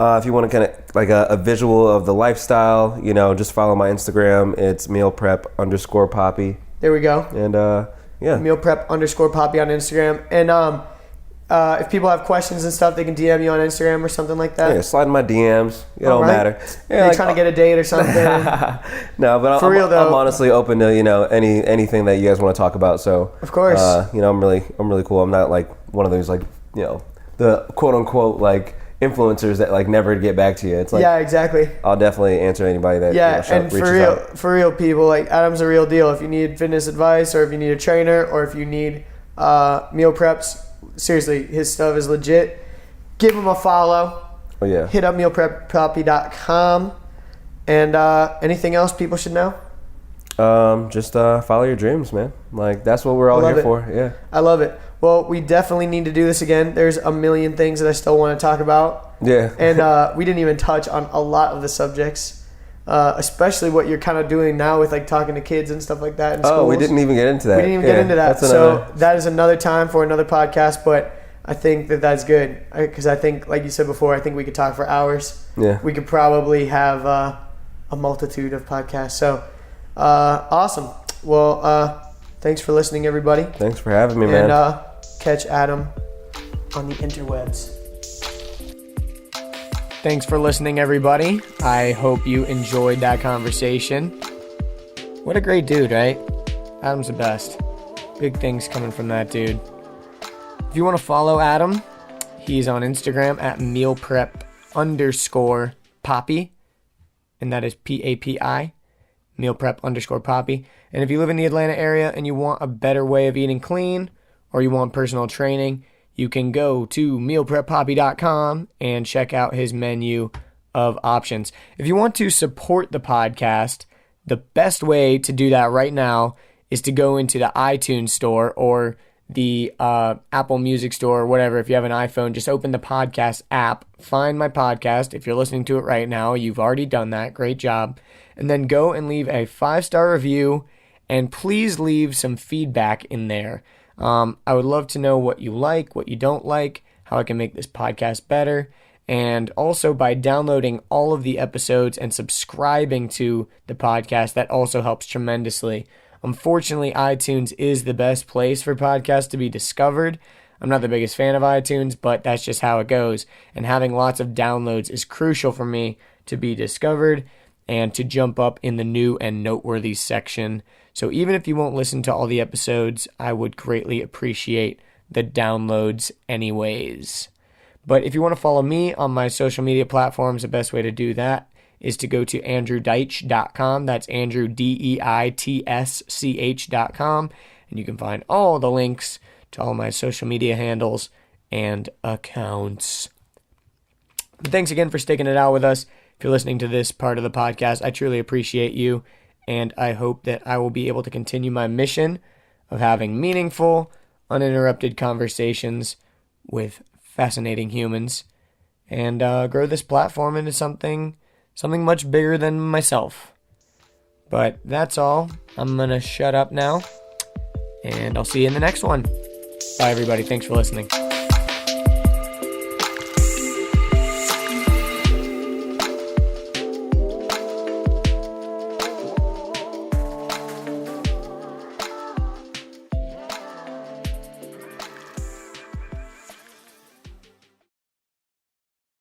If you want to kind of like a visual of the lifestyle, just follow my Instagram. It's mealprep_papi. There we go. And mealprep_papi on Instagram. And if people have questions and stuff, they can DM you on Instagram or something like that. Yeah, slide in my DMs. It don't matter. You're trying to get a date or something. No, but For real though, I'm honestly open to anything that you guys want to talk about. So of course, I'm really cool. I'm not like one of those like the quote unquote like influencers that like never get back to you. It's like exactly. I'll definitely answer anybody that and for real people, like Adam's a real deal. If you need fitness advice or if you need a trainer or if you need meal preps, seriously, his stuff is legit. Give him a follow. Oh yeah. Hit up mealpreppapi.com. And anything else people should know? Just follow your dreams, man. Like that's what we're all here for. Yeah. I love it. Well, we definitely need to do this again. There's a million things that I still want to talk about. Yeah. And we didn't even touch on a lot of the subjects, especially what you're kind of doing now with like talking to kids and stuff like that in schools. Oh, we didn't even get into that. We didn't even get into that. So that is another time for another podcast, but I think that's good because I think, like you said before, I think we could talk for hours. Yeah. We could probably have a multitude of podcasts. So awesome. Well, thanks for listening, everybody. Thanks for having me, man. And catch Adam on the interwebs. Thanks for listening, everybody. I hope you enjoyed that conversation. What a great dude, right? Adam's the best. Big things coming from that dude. If you want to follow Adam, he's on Instagram at mealprep_papi. And that is P-A-P-I. mealprep_papi. And if you live in the Atlanta area and you want a better way of eating clean or you want personal training, you can go to mealpreppapi.com and check out his menu of options. If you want to support the podcast, the best way to do that right now is to go into the iTunes store or the Apple Music store or whatever. If you have an iPhone, just open the podcast app, find my podcast. If you're listening to it right now, you've already done that. Great job. And then go and leave a 5-star review and please leave some feedback in there. I would love to know what you like, what you don't like, how I can make this podcast better. And also by downloading all of the episodes and subscribing to the podcast, that also helps tremendously. Unfortunately, iTunes is the best place for podcasts to be discovered. I'm not the biggest fan of iTunes, but that's just how it goes. And having lots of downloads is crucial for me to be discovered and to jump up in the new and noteworthy section. So even if you won't listen to all the episodes, I would greatly appreciate the downloads anyways. But if you want to follow me on my social media platforms, the best way to do that is to go to andrewdeitsch.com. That's Andrew, DEITSCH.com. And you can find all the links to all my social media handles and accounts. But thanks again for sticking it out with us. If you're listening to this part of the podcast, I truly appreciate you. And I hope that I will be able to continue my mission of having meaningful, uninterrupted conversations with fascinating humans and grow this platform into something much bigger than myself. But that's all. I'm going to shut up now, and I'll see you in the next one. Bye, everybody. Thanks for listening.